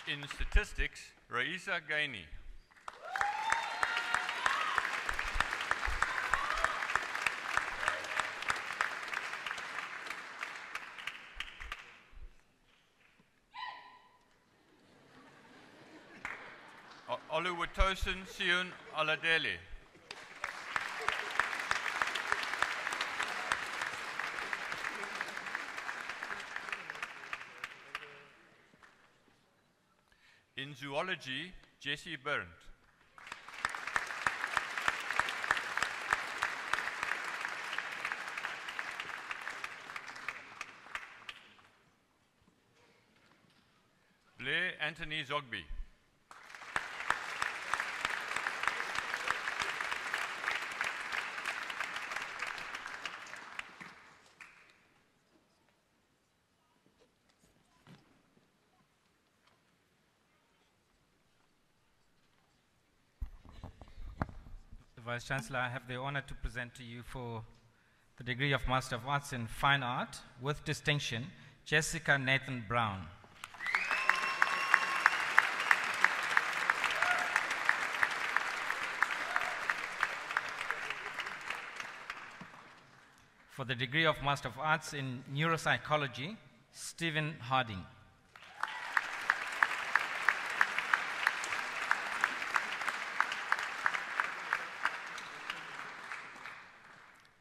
In statistics, Raisa Gaini. Oluwatosin Siun Oladele. In zoology, Jesse Berndt. Blair Anthony Zogby. Vice Chancellor, I have the honor to present to you for the degree of Master of Arts in Fine Art with distinction, Jessica Nathan Brown. For the degree of Master of Arts in Neuropsychology, Stephen Harding.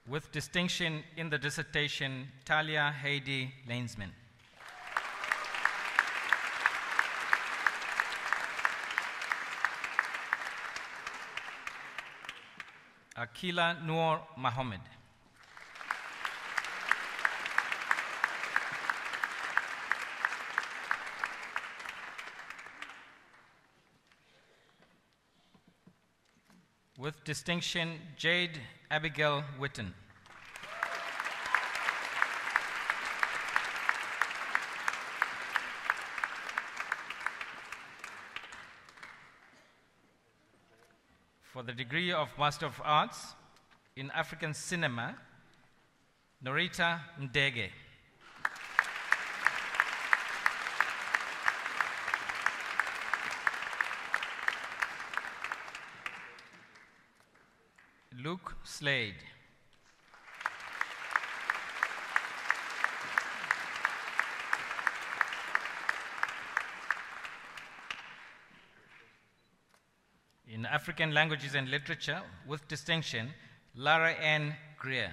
With distinction in the dissertation, Talia Heidi Lainsman. Akila Noor Mohammed. With distinction, Jade Abigail Witten. For the degree of Master of Arts in African Cinema, Norita Ndege. Luke Slade. In African Languages and Literature, with distinction, Lara Ann Greer.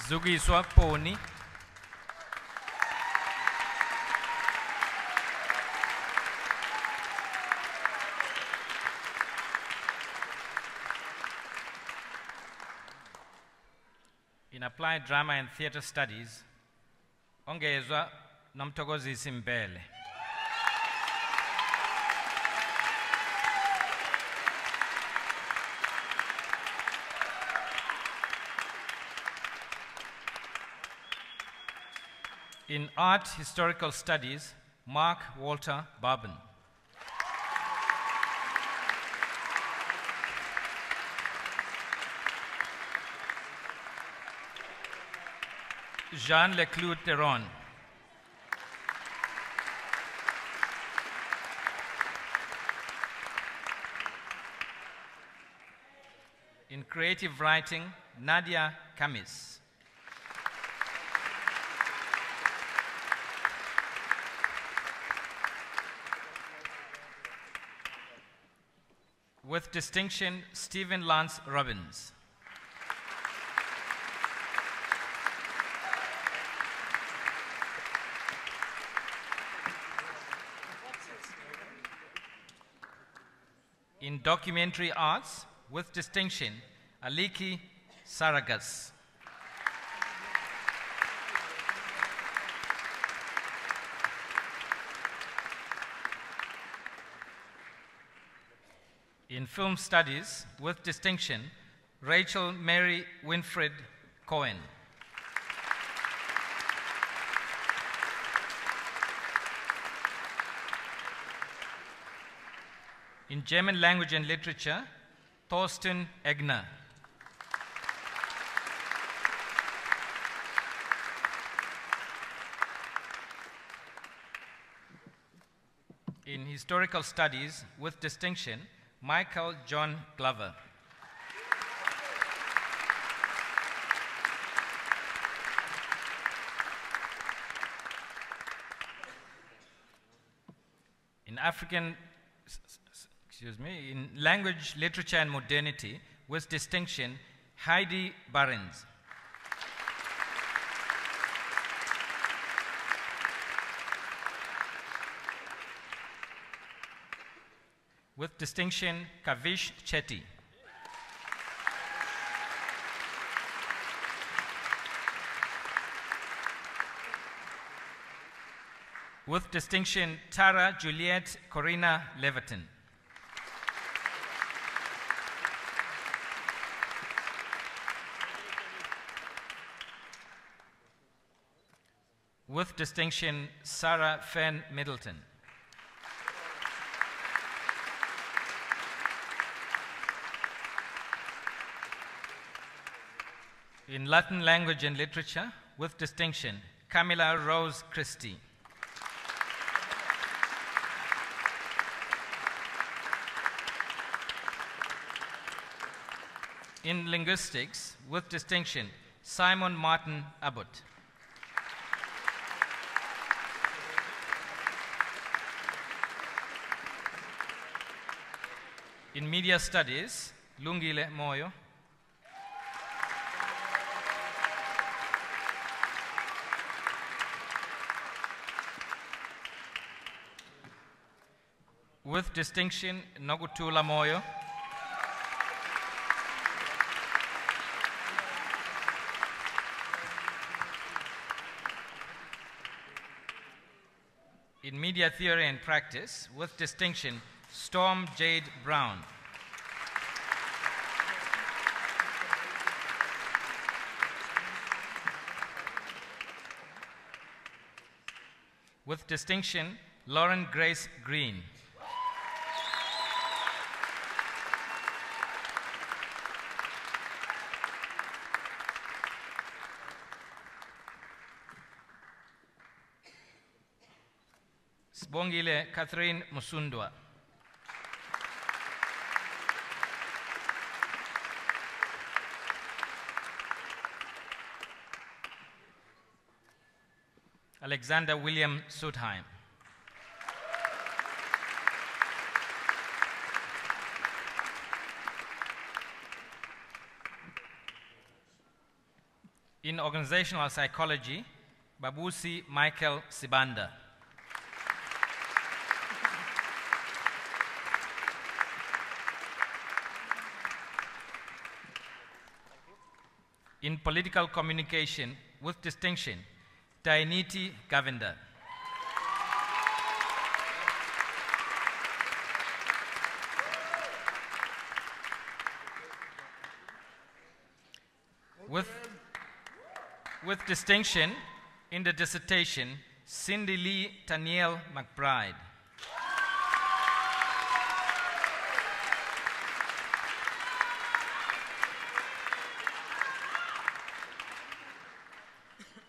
Zugiswa Poni. In Applied Drama and Theatre Studies, Ongezwa Nomthokozisi Mbele. In Art Historical Studies, Mark Walter Barben. Jean Leclue-Theron. In creative writing, Nadia Kamis. With distinction, Stephen Lance Robbins. In documentary arts, with distinction, Aliki Saragas. In film studies, with distinction, Rachel Mary Winfred Cohen. In German language and literature, Thorsten Egner. In historical studies, with distinction, Michael John Glover. In in language, literature, and modernity, with distinction, Heidi Barens. With distinction, Kavish Chetty. With distinction, Tara Juliet Corina Leviton. With distinction, Sarah Fenn Middleton. In Latin language and literature, with distinction, Camilla Rose Christie. In linguistics, with distinction, Simon Martin Abbott. In media studies, Lungile Moyo. With distinction, Nogutula Moyo. In media theory and practice, with distinction, Storm Jade Brown. With distinction, Lauren Grace Green. Sbongile Catherine Musundwa. Alexander William Sudheim. In organizational psychology, Babusi Michael Sibanda. In political communication, with distinction, Dainiti Govender. With distinction, In the dissertation, Cindy Lee Taniel McBride.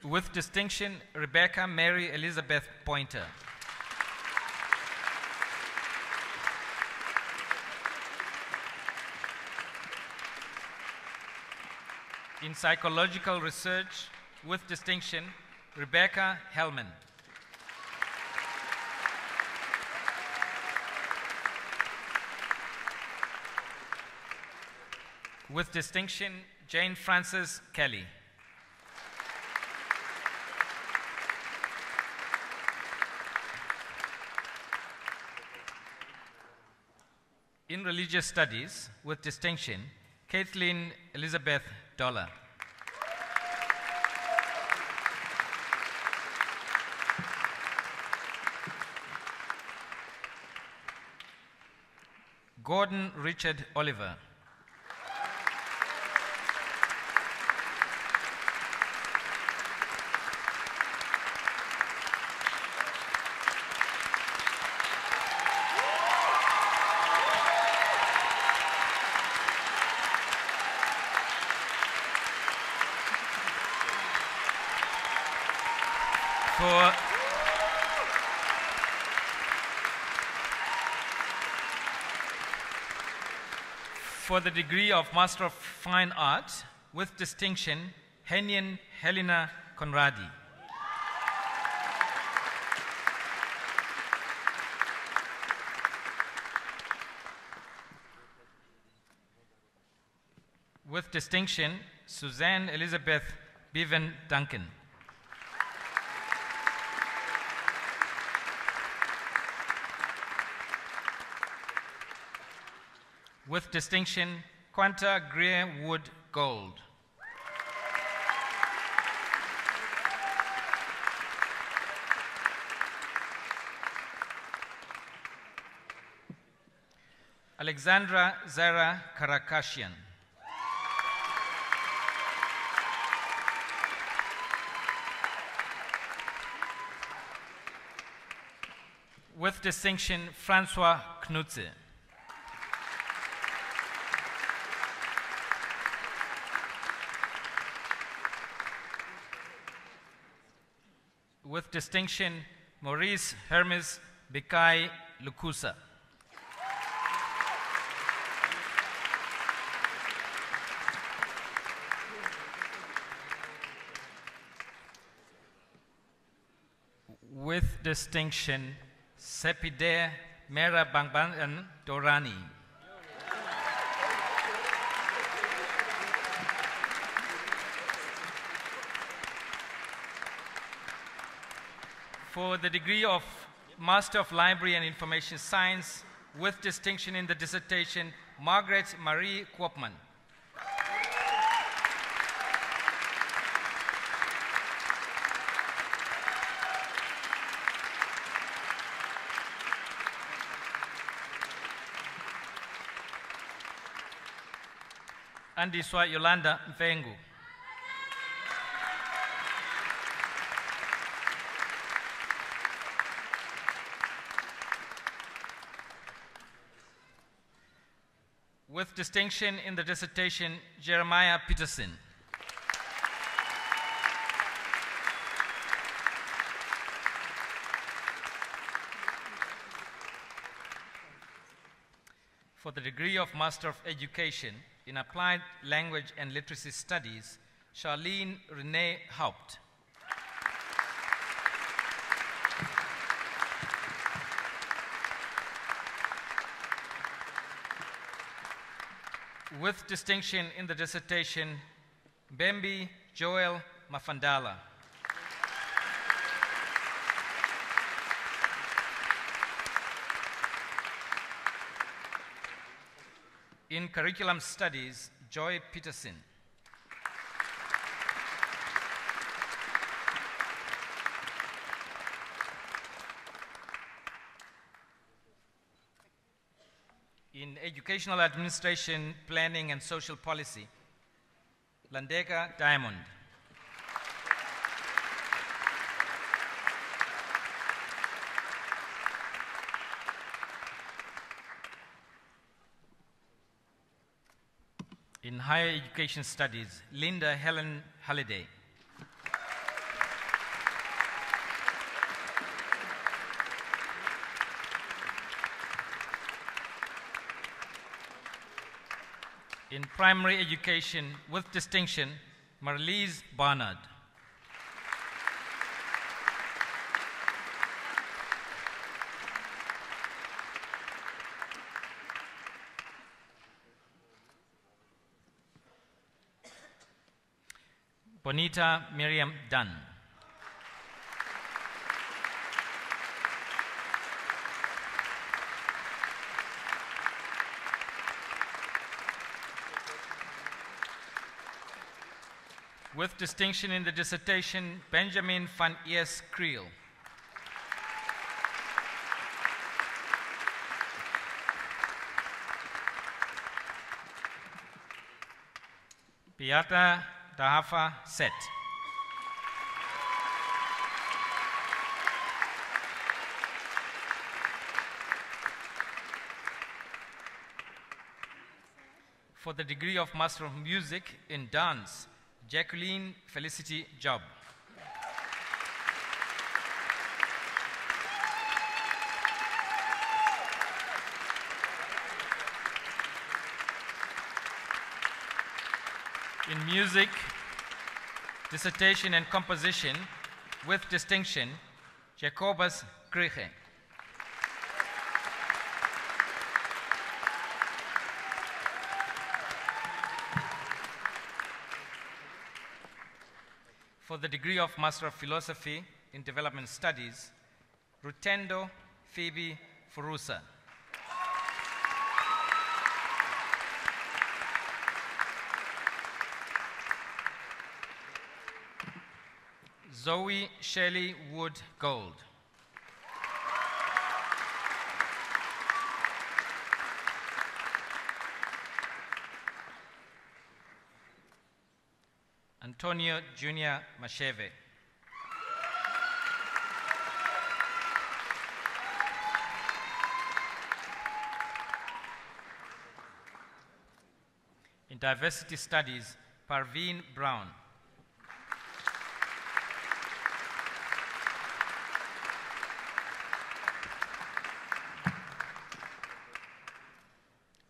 With distinction, Rebecca Mary Elizabeth Pointer. In psychological research, with distinction, Rebecca Hellman. With distinction, Jane Frances Kelly. In religious studies, with distinction, Kathleen Elizabeth Dollar. Gordon Richard Oliver. For the degree of Master of Fine Art, with distinction, Henyen Helena Conradi. With distinction, Suzanne Elizabeth Bevan Duncan. With distinction, Quanta Greer Wood Gold. Alexandra Zara Karakashian. With distinction, Francois Knutze. With distinction, Maurice Hermes Bikai Lukusa. With distinction, Sepide Mera Bangban Dorani. For the degree of Master of Library and Information Science, with distinction in the dissertation, Margaret Marie Kwopman. Andiswa Yolanda Mfengu. With distinction in the dissertation, Jeremiah Peterson. For the degree of Master of Education in Applied Language and Literacy Studies, Charlene Renee Haupt. With distinction in the dissertation, Bembi Joel Mafandala. In Curriculum Studies, Joy Peterson. In Educational Administration, Planning and Social Policy, Landeka Diamond. Higher Education Studies, Linda Helen Halliday. In Primary Education with distinction, Marlise Barnard. Bonita Miriam Dunn. With distinction in the dissertation, Benjamin van Eers Creel. Beata Dahafa Set. For the degree of Master of Music in Dance, Jacqueline Felicity Job. In music, dissertation and composition with distinction, Jacobus Kriege. For the degree of Master of Philosophy in Development Studies, Rutendo Phoebe Furusa. Zoe Shelley Wood Gold. Antonio Junior Macheve. In Diversity Studies, Parveen Brown.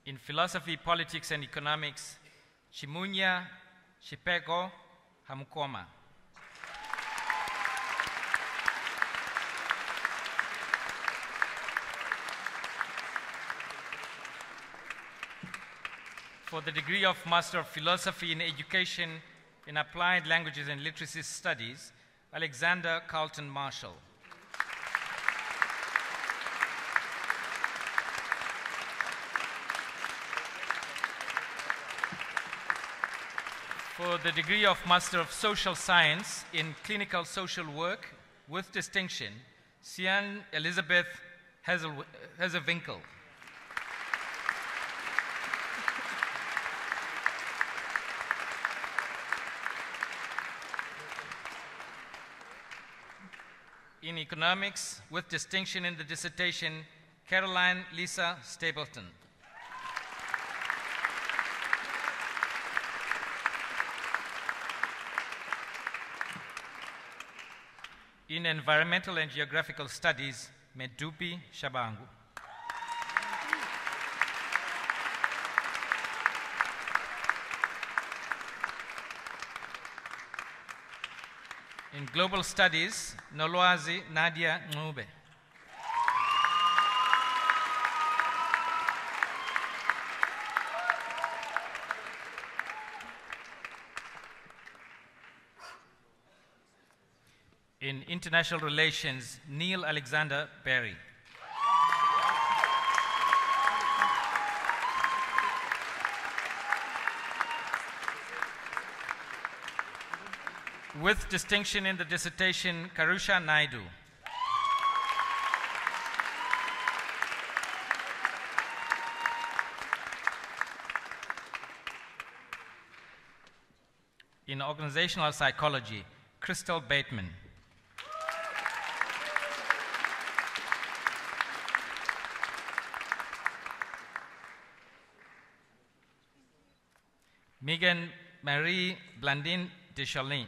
In Philosophy, Politics and Economics, Chimunya Chipego Hamukoma. For the degree of Master of Philosophy in Education in Applied Languages and Literacy Studies, Alexander Carlton Marshall. For the degree of Master of Social Science in Clinical Social Work with distinction, Sian Elizabeth Hazelwinkel. In Economics with distinction in the dissertation, Caroline Lisa Stapleton. In Environmental and Geographical Studies, Medupi Shabangu. In Global Studies, Noloazi Nadia Ngube. In International Relations, Neil Alexander Berry. With distinction in the dissertation, Karusha Naidu. In Organizational Psychology, Crystal Bateman. Megan Marie Blandine Deschalin.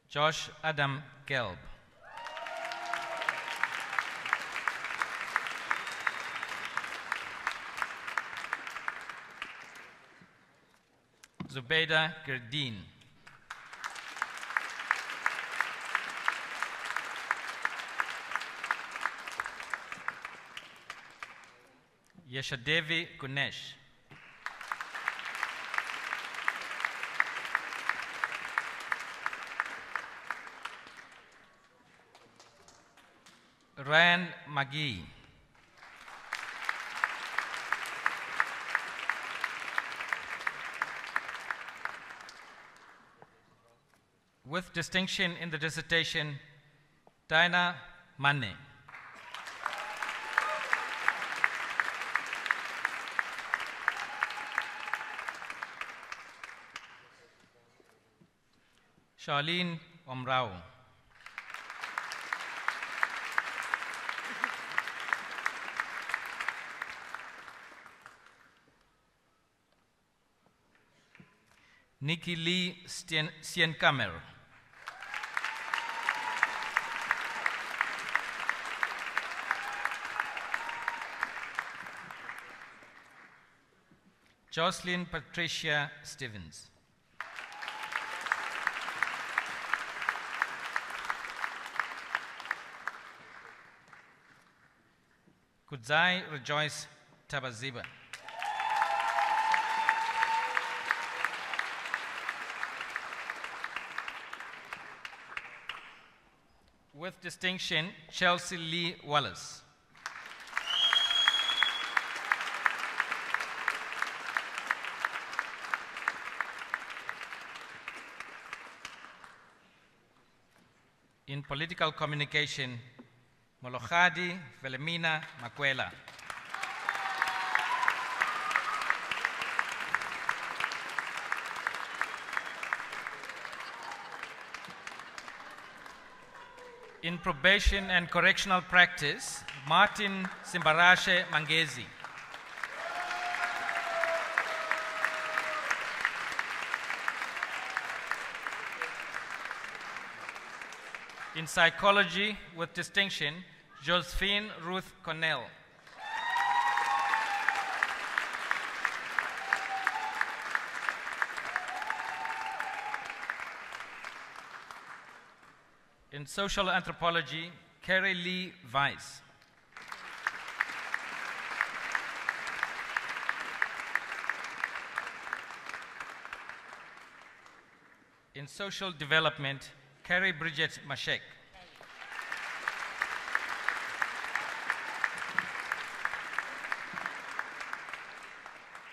Josh Adam Gelb. Zubeida Gerdin. Yeshadevi Gunesh. Ryan McGee. With distinction in the dissertation, Dinah Mane. Charlene Omrao. Nikki Lee Sienkamer. Jocelyn Patricia Stevens. Kudzai Rejoice Tabaziba. With distinction, Chelsea Lee Wallace. In political communication, Molokhadi Velemina Makwela. In probation and correctional practice, Martin Simbarashe Mangezi. In psychology, with distinction, Josephine Ruth Cornell. In social anthropology, Carrie Lee Weiss. In social development, Carrie Bridget Mashek.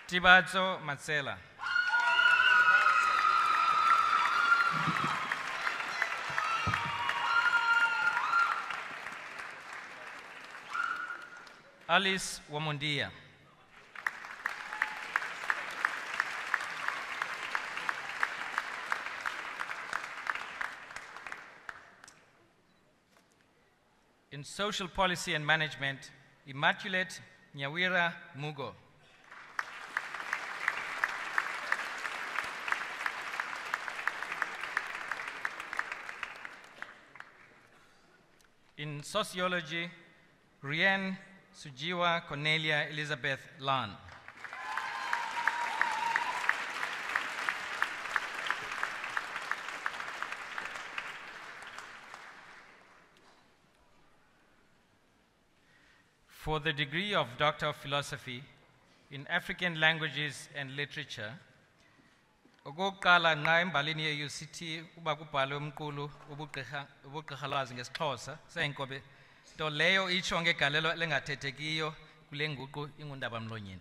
Tibazo Matsela. Alice Wamundia. In social policy and management, Immaculate Nyawira Mugo. In sociology, Rian Sujiwa Cornelia Elizabeth Lan. For the degree of Doctor of Philosophy in African Languages and Literature, okokuqala nqa embalini ye-UCT uba kubhalwe umqulu ubugqirhalwazi ngesiXhosa seyinkobe nto leyo itsho ngegalelo lengathethekiyo kule nguqu ingundaba-mlonyeni.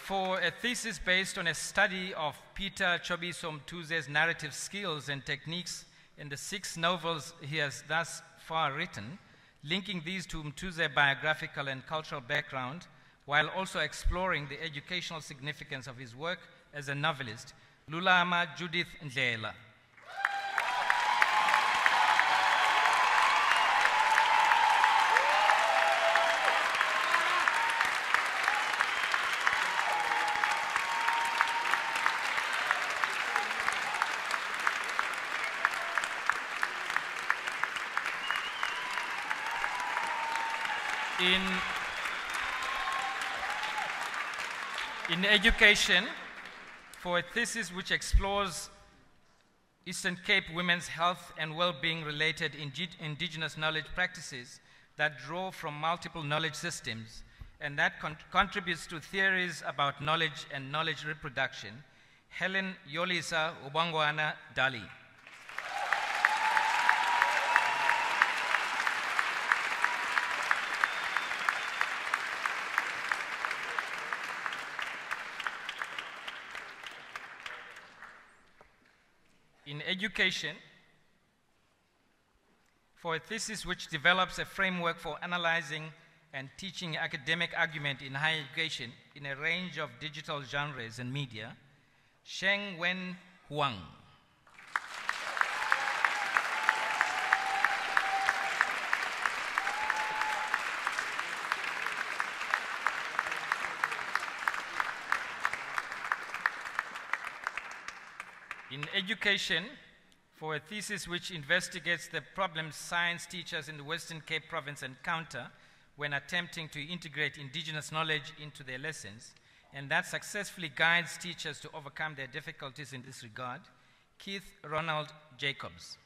For a thesis based on a study of Peter Chobiso Mtuze's narrative skills and techniques in the 6 novels he has thus far written, linking these to Mtuze's biographical and cultural background, while also exploring the educational significance of his work as a novelist. Lulama Judith Ndlela. In education, for a thesis which explores Eastern Cape women's health and well-being related indigenous knowledge practices that draw from multiple knowledge systems and that contributes to theories about knowledge and knowledge reproduction, Helen Yolisa Ubangwana Dali. In education, for a thesis which develops a framework for analyzing and teaching academic argument in higher education in a range of digital genres and media, Sheng Wen Huang. In education, for a thesis which investigates the problems science teachers in the Western Cape Province encounter when attempting to integrate indigenous knowledge into their lessons, and that successfully guides teachers to overcome their difficulties in this regard, Keith Ronald Jacobs.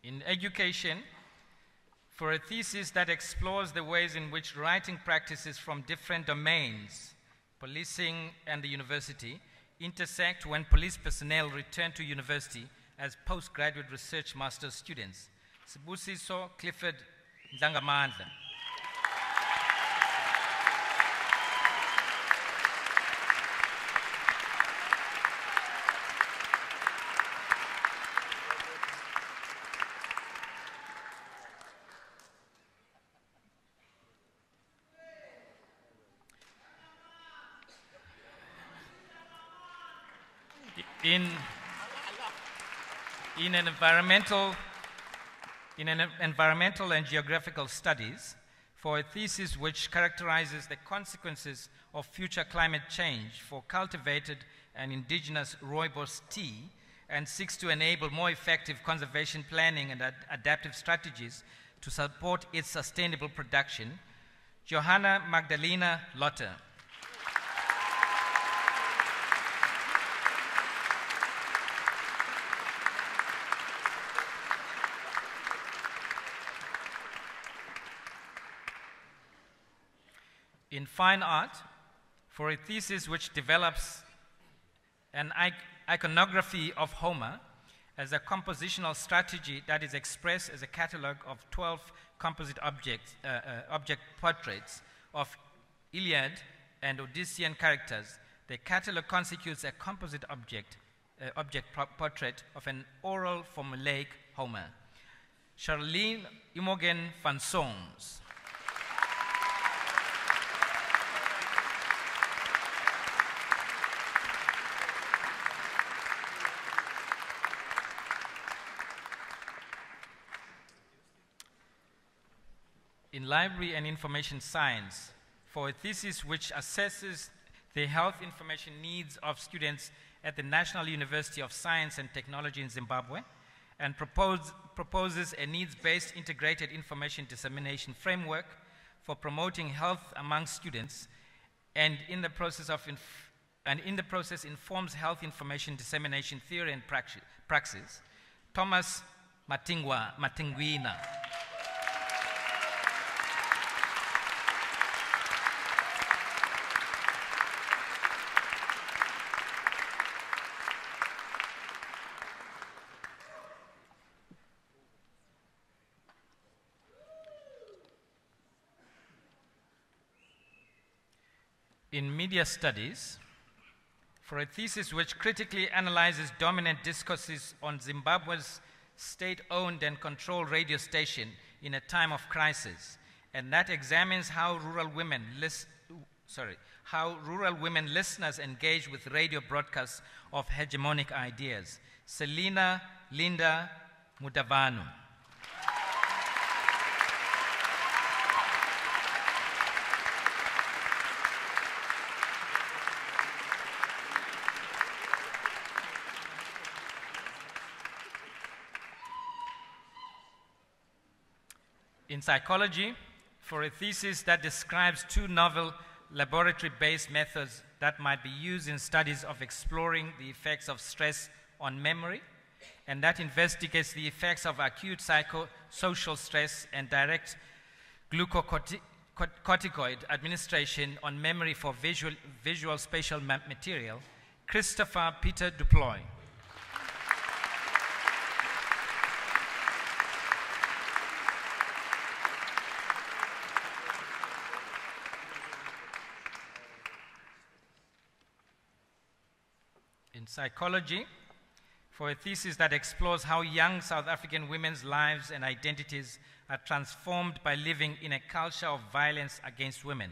In education, for a thesis that explores the ways in which writing practices from different domains, policing and the university, intersect when police personnel return to university as postgraduate research master's students. Sibusiso Clifford Ndlangamandla. In environmental and geographical studies, for a thesis which characterizes the consequences of future climate change for cultivated and indigenous rooibos tea and seeks to enable more effective conservation planning and adaptive strategies to support its sustainable production, Johanna Magdalena Lotte. In fine art, for a thesis which develops an iconography of Homer as a compositional strategy that is expressed as a catalogue of 12 composite object portraits of Iliad and Odyssean characters, the catalogue constitutes a composite object portrait of an oral formulaic Homer. Charlene Imogen van Sons. In library and information science, for a thesis which assesses the health information needs of students at the National University of Science and Technology in Zimbabwe, and proposes a needs-based integrated information dissemination framework for promoting health among students, and in the process informs health information dissemination theory and praxis, Thomas Matingwina. in media studies for a thesis which critically analyzes dominant discourses on Zimbabwe's state-owned and controlled radio station in a time of crisis, and that examines how rural women listeners engage with radio broadcasts of hegemonic ideas. Selina Linda Mudavanu. In psychology, for a thesis that describes two novel laboratory-based methods that might be used in studies of exploring the effects of stress on memory, and that investigates the effects of acute psychosocial stress and direct glucocorticoid administration on memory for visual spatial material, Christopher Peter Duploy. In psychology, for a thesis that explores how young South African women's lives and identities are transformed by living in a culture of violence against women,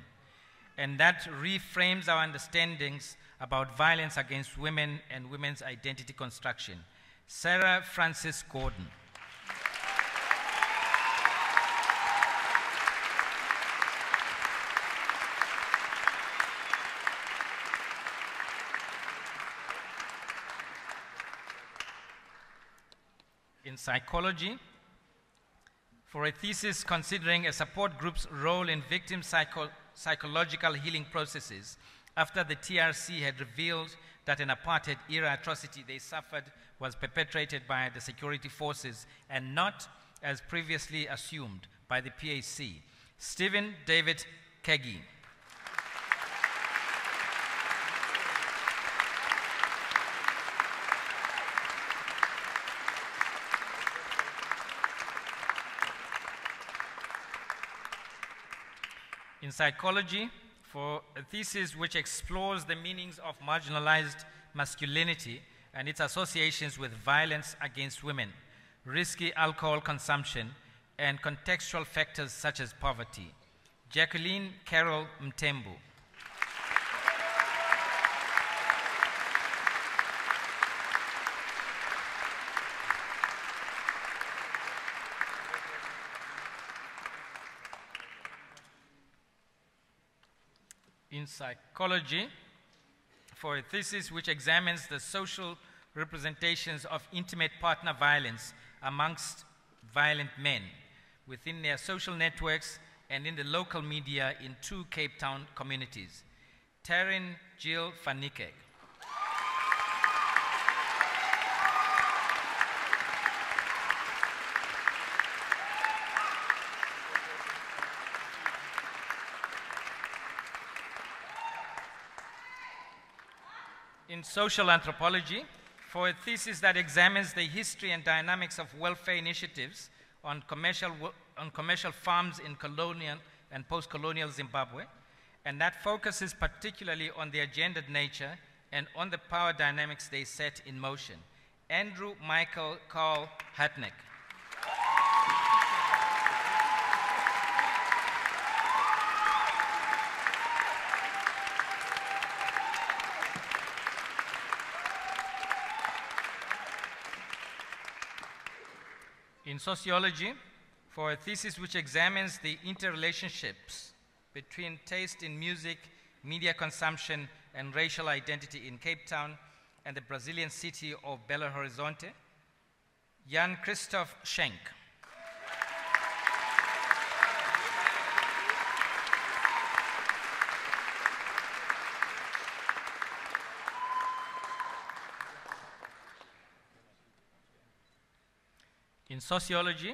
and that reframes our understandings about violence against women and women's identity construction, Sarah Francis Gordon. In psychology, for a thesis considering a support group's role in victim psychological healing processes after the TRC had revealed that an apartheid-era atrocity they suffered was perpetrated by the security forces and not, as previously assumed, by the PAC, Stephen David Kegi. In psychology, for a thesis which explores the meanings of marginalized masculinity and its associations with violence against women, risky alcohol consumption, and contextual factors such as poverty, Jacqueline Carroll Mtembu. In psychology, for a thesis which examines the social representations of intimate partner violence amongst violent men within their social networks and in the local media in two Cape Town communities, Taryn Jill van Niekerk. In social anthropology, for a thesis that examines the history and dynamics of welfare initiatives on commercial farms in colonial and post-colonial Zimbabwe, and that focuses particularly on their gendered nature and on the power dynamics they set in motion, Andrew Michael Carl Hatnick. In sociology, for a thesis which examines the interrelationships between taste in music, media consumption, and racial identity in Cape Town and the Brazilian city of Belo Horizonte, Jan Christoph Schenk. In sociology,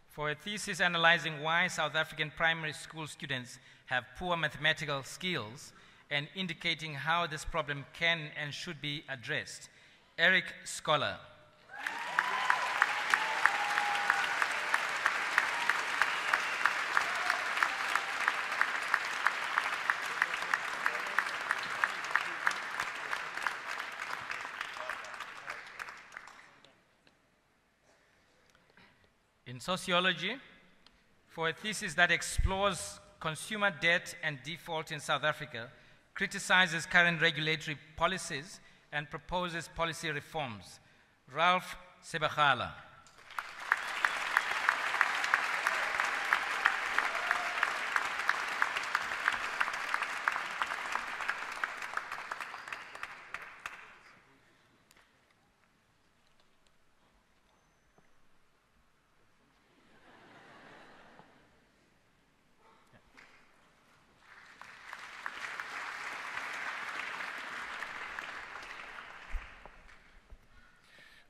for a thesis analyzing why South African primary school students have poor mathematical skills and indicating how this problem can and should be addressed, Eric Scholar. In sociology, for a thesis that explores consumer debt and default in South Africa, criticizes current regulatory policies, and proposes policy reforms. Ralph Sebagala.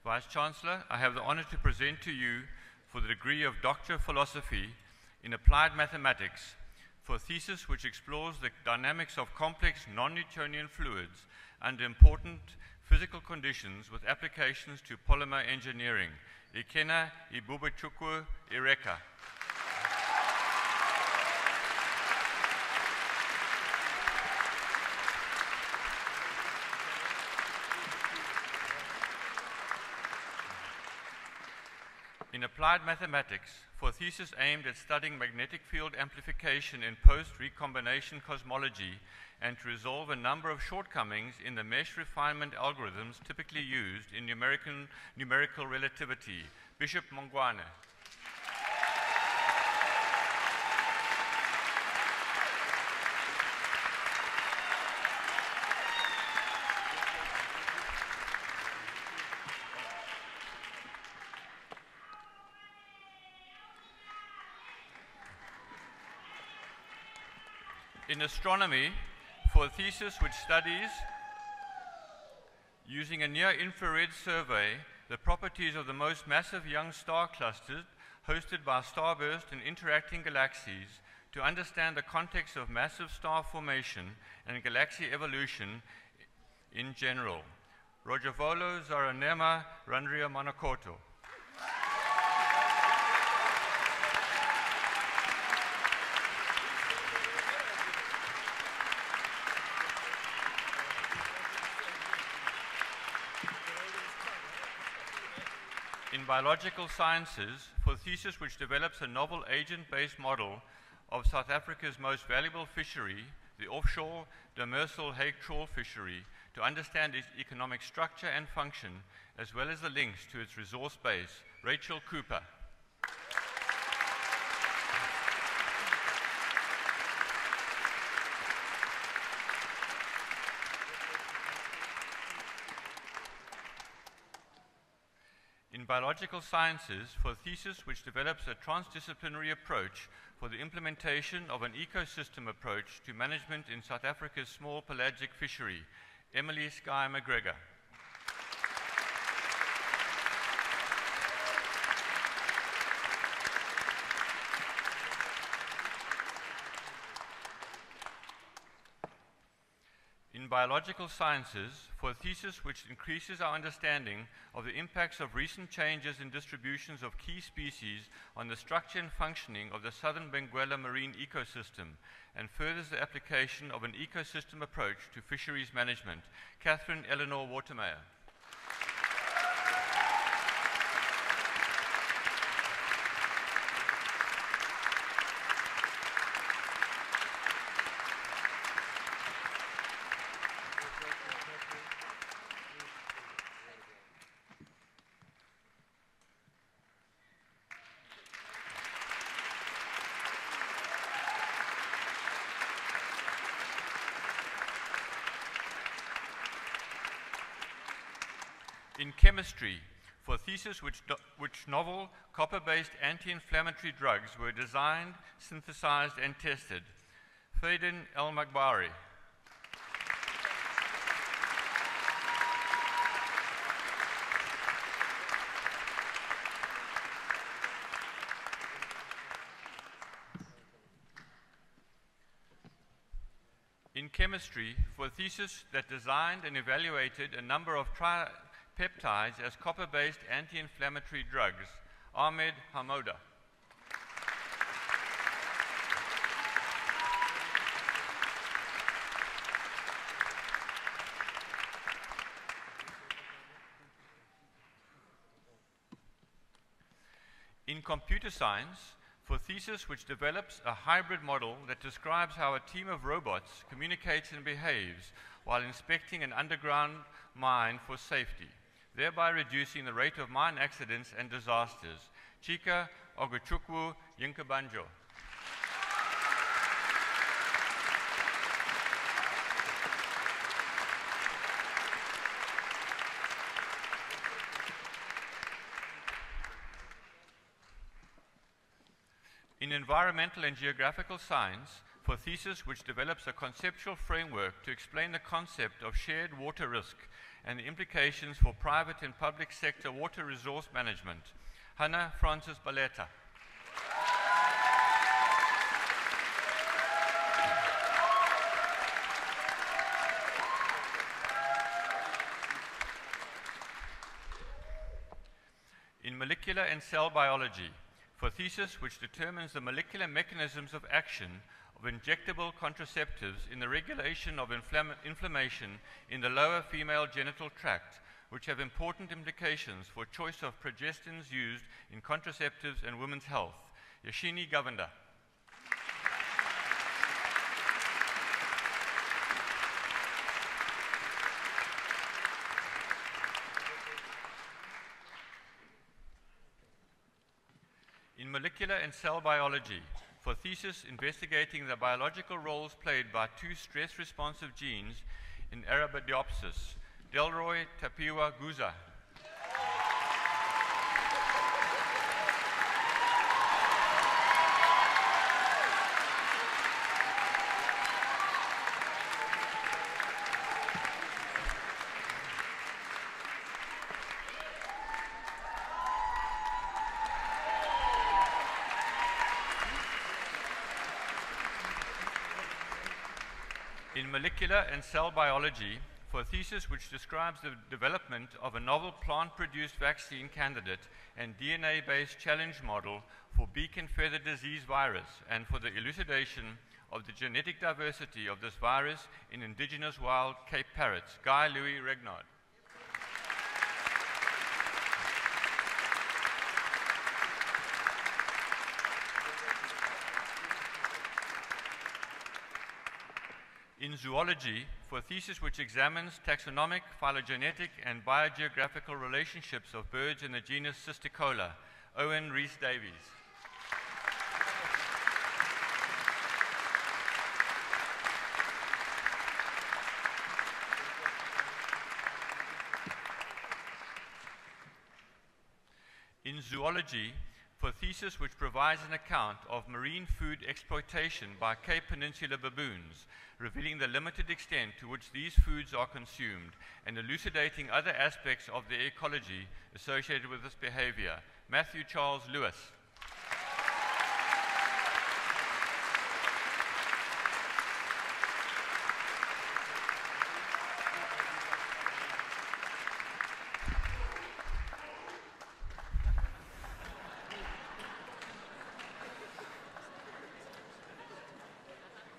Vice-Chancellor, I have the honor to present to you for the degree of Doctor of Philosophy in Applied Mathematics for a thesis which explores the dynamics of complex non-Newtonian fluids under important physical conditions with applications to polymer engineering. Ikena Ibubechukwu Ireka. In Applied Mathematics, for a thesis aimed at studying magnetic field amplification in post-recombination cosmology and to resolve a number of shortcomings in the mesh refinement algorithms typically used in numerical relativity. Bishop Mongwane. In astronomy, for a thesis which studies, using a near-infrared survey, the properties of the most massive young star clusters hosted by starburst and interacting galaxies to understand the context of massive star formation and galaxy evolution in general. Rojavolo Zaranema Randria Manakoto. In biological sciences, for a thesis which develops a novel agent-based model of South Africa's most valuable fishery, the offshore demersal hake trawl fishery, to understand its economic structure and function, as well as the links to its resource base. Rachel Cooper. In biological sciences, for a thesis which develops a transdisciplinary approach for the implementation of an ecosystem approach to management in South Africa's small pelagic fishery, Emily Skye McGregor. In biological sciences, for a thesis which increases our understanding of the impacts of recent changes in distributions of key species on the structure and functioning of the southern Benguela marine ecosystem, and furthers the application of an ecosystem approach to fisheries management. Catherine Eleanor Watermeyer. In chemistry, for a thesis which novel copper-based anti-inflammatory drugs were designed, synthesized, and tested. Faden El Magbari. In chemistry, for a thesis that designed and evaluated a number of peptides as copper-based anti-inflammatory drugs, Ahmed Hamoda. In computer science, for thesis which develops a hybrid model that describes how a team of robots communicates and behaves while inspecting an underground mine for safety, thereby reducing the rate of mine accidents and disasters. Chika Oguchukwu Yinkabanjo. In environmental and geographical science, for thesis which develops a conceptual framework to explain the concept of shared water risk and the implications for private and public sector water resource management, Hannah Francis Baleta. In molecular and cell biology, for thesis which determines the molecular mechanisms of action of injectable contraceptives in the regulation of inflammation in the lower female genital tract, which have important implications for choice of progestins used in contraceptives and women's health. Yashini Govender. In molecular and cell biology, for thesis investigating the biological roles played by two stress-responsive genes in Arabidopsis, Delroy Tapiwa Guza. In molecular and cell biology, for a thesis which describes the development of a novel plant-produced vaccine candidate and DNA-based challenge model for beak and feather disease virus, and for the elucidation of the genetic diversity of this virus in indigenous wild Cape parrots, Guy Louis Regnard. In zoology, for a thesis which examines taxonomic, phylogenetic, and biogeographical relationships of birds in the genus Cysticola, Owen Rees-Davies. In zoology, for a thesis which provides an account of marine food exploitation by Cape Peninsula baboons, revealing the limited extent to which these foods are consumed and elucidating other aspects of the ecology associated with this behavior, Matthew Charles Lewis.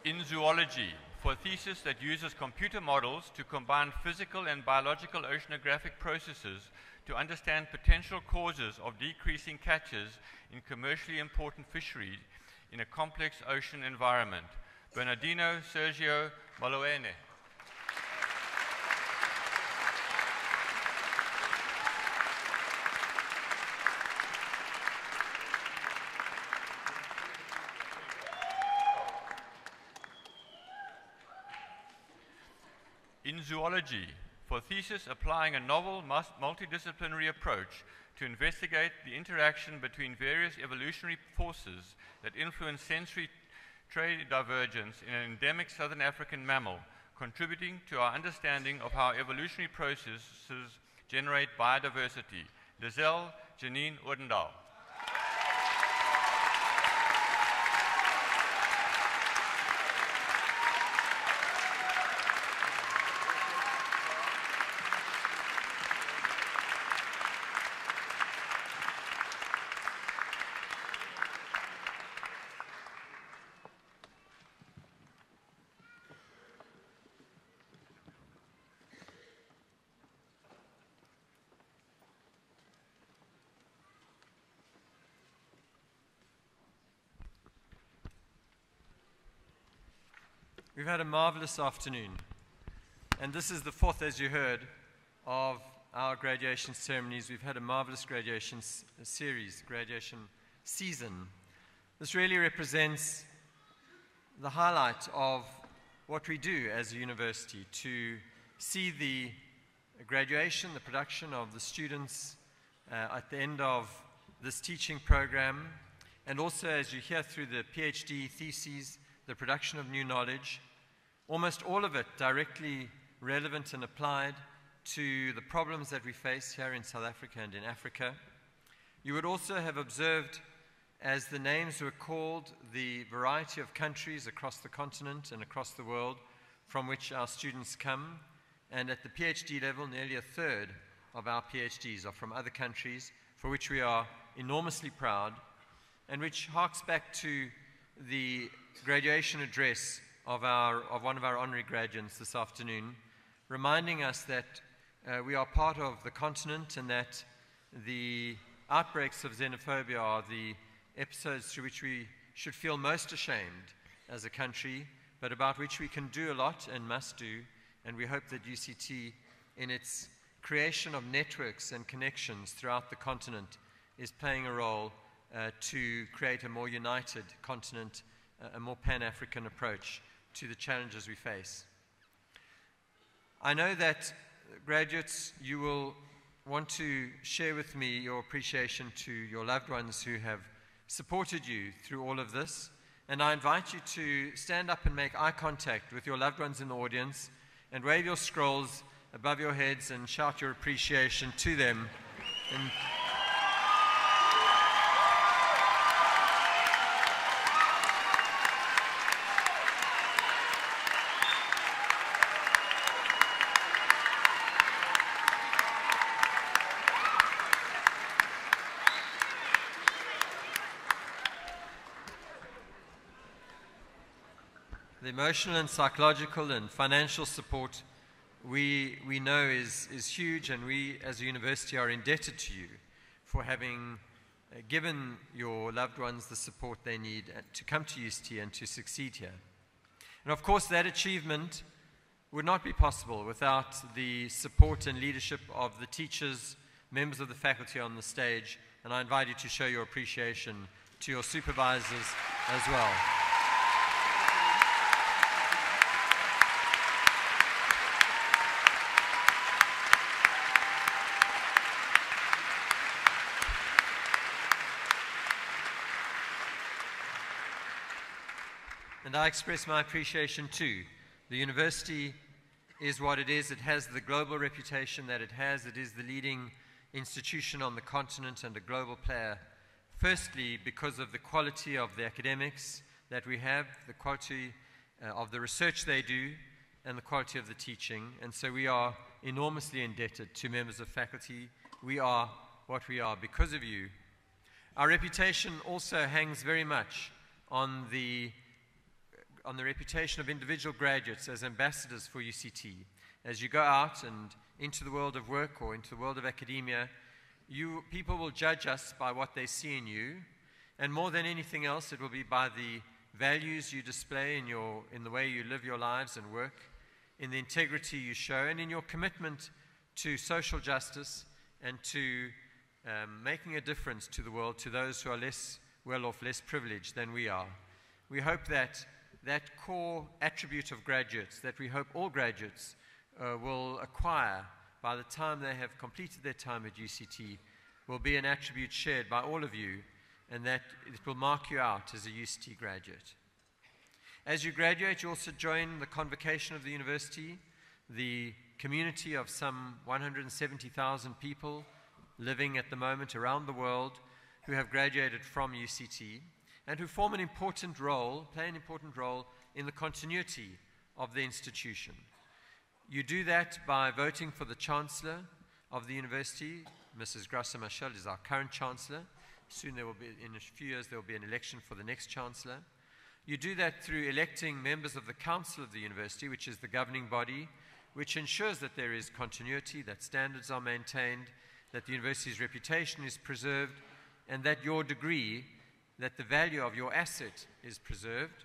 In zoology, for a thesis that uses computer models to combine physical and biological oceanographic processes to understand potential causes of decreasing catches in commercially important fisheries in a complex ocean environment, Bernardino Sergio Maloene. In zoology, for a thesis applying a novel multidisciplinary approach to investigate the interaction between various evolutionary forces that influence sensory trait divergence in an endemic southern African mammal, contributing to our understanding of how evolutionary processes generate biodiversity, Lizelle Janine Odendaal. We've had a marvelous afternoon, and this is the fourth, as you heard, of our graduation ceremonies. We've had a marvelous graduation series, graduation season. This really represents the highlight of what we do as a university, to see the graduation, the production of the students at the end of this teaching program, and also, as you hear, through the PhD theses, the production of new knowledge, almost all of it directly relevant and applied to the problems that we face here in South Africa and in Africa. You would also have observed, as the names were called, the variety of countries across the continent and across the world from which our students come. And at the PhD level, nearly a third of our PhDs are from other countries, for which we are enormously proud, and which harks back to the graduation address of one of our honorary graduates this afternoon, reminding us that we are part of the continent and that the outbreaks of xenophobia are the episodes through which we should feel most ashamed as a country, but about which we can do a lot and must do. And we hope that UCT, in its creation of networks and connections throughout the continent, is playing a role to create a more united continent, a more Pan-African approach to the challenges we face. I know that, graduates, you will want to share with me your appreciation to your loved ones who have supported you through all of this. And I invite you to stand up and make eye contact with your loved ones in the audience and wave your scrolls above your heads and shout your appreciation to them. And the emotional and psychological and financial support we know is huge, and we as a university are indebted to you for having given your loved ones the support they need to come to UCT and to succeed here. And of course, that achievement would not be possible without the support and leadership of the teachers, members of the faculty on the stage, and I invite you to show your appreciation to your supervisors as well. And I express my appreciation too. The university is what it is. It has the global reputation that it has. It is the leading institution on the continent and a global player. Firstly, because of the quality of the academics that we have, the quality of the research they do, and the quality of the teaching. And so we are enormously indebted to members of faculty. We are what we are because of you. Our reputation also hangs very much on the reputation of individual graduates as ambassadors for UCT. As you go out and into the world of work or into the world of academia, people will judge us by what they see in you, and more than anything else, it will be by the values you display in the way you live your lives and work, in the integrity you show, and in your commitment to social justice and to making a difference to the world, to those who are less well off, less privileged than we are. We hope that core attribute of graduates, that we hope all graduates will acquire by the time they have completed their time at UCT, will be an attribute shared by all of you, and that it will mark you out as a UCT graduate. As you graduate, you also join the convocation of the university, the community of some 170,000 people living at the moment around the world who have graduated from UCT, and who form an important role, play an important role in the continuity of the institution. You do that by voting for the Chancellor of the university. Mrs. Graça-Machel is our current Chancellor. Soon in a few years, there will be an election for the next Chancellor. You do that through electing members of the Council of the university, which is the governing body, which ensures that there is continuity, that standards are maintained, that the university's reputation is preserved, and that your degree, that the value of your asset is preserved.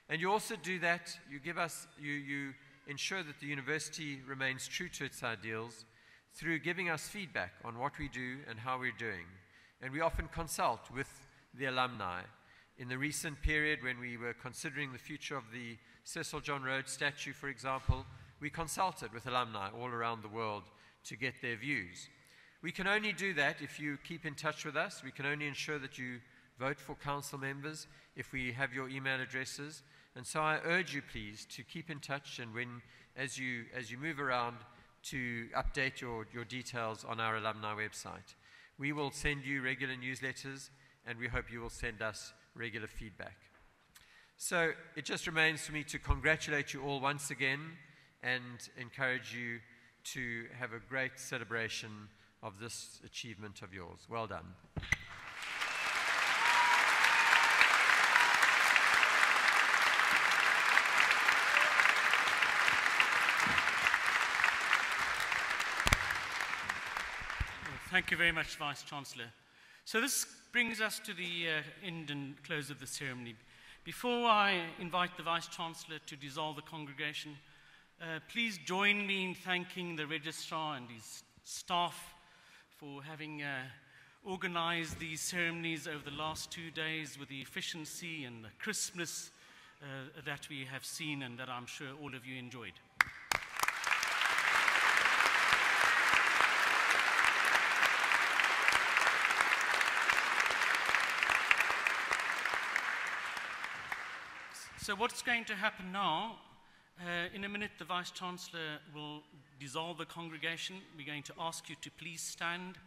And you also do that, you give us, you ensure that the university remains true to its ideals through giving us feedback on what we do and how we're doing. And we often consult with the alumni. In the recent period when we were considering the future of the Cecil John Rhodes statue, for example, we consulted with alumni all around the world to get their views. We can only do that if you keep in touch with us. We can only ensure that you vote for council members if we have your email addresses. And so I urge you, please, to keep in touch, and as you move around, to update your details on our alumni website. We will send you regular newsletters, and we hope you will send us regular feedback. So it just remains for me to congratulate you all once again and encourage you to have a great celebration of this achievement of yours. Well done. Thank you very much, Vice-Chancellor. So this brings us to the end and close of the ceremony. Before I invite the Vice-Chancellor to dissolve the congregation, please join me in thanking the Registrar and his staff for having organized these ceremonies over the last 2 days with the efficiency and the crispness that we have seen and that I'm sure all of you enjoyed. So what's going to happen now, in a minute the Vice-Chancellor will dissolve the congregation. We're going to ask you to please stand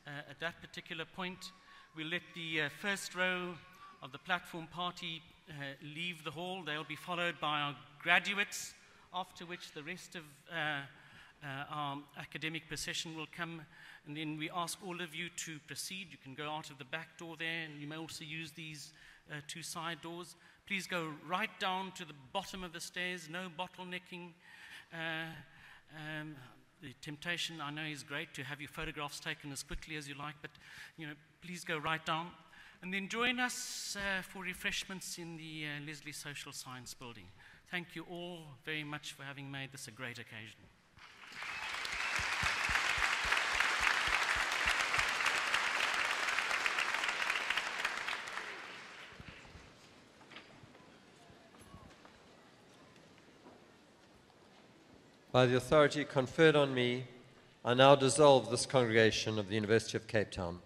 at that particular point. We'll let the first row of the platform party leave the hall. They'll be followed by our graduates, after which the rest of our academic procession will come. And then we ask all of you to proceed. You can go out of the back door there, and you may also use these 2 side doors. Please go right down to the bottom of the stairs, no bottlenecking. The temptation, I know, is great to have your photographs taken as quickly as you like, but please go right down. And then join us for refreshments in the Leslie Social Science Building. Thank you all very much for having made this a great occasion. By the authority conferred on me, I now dissolve this congregation of the University of Cape Town.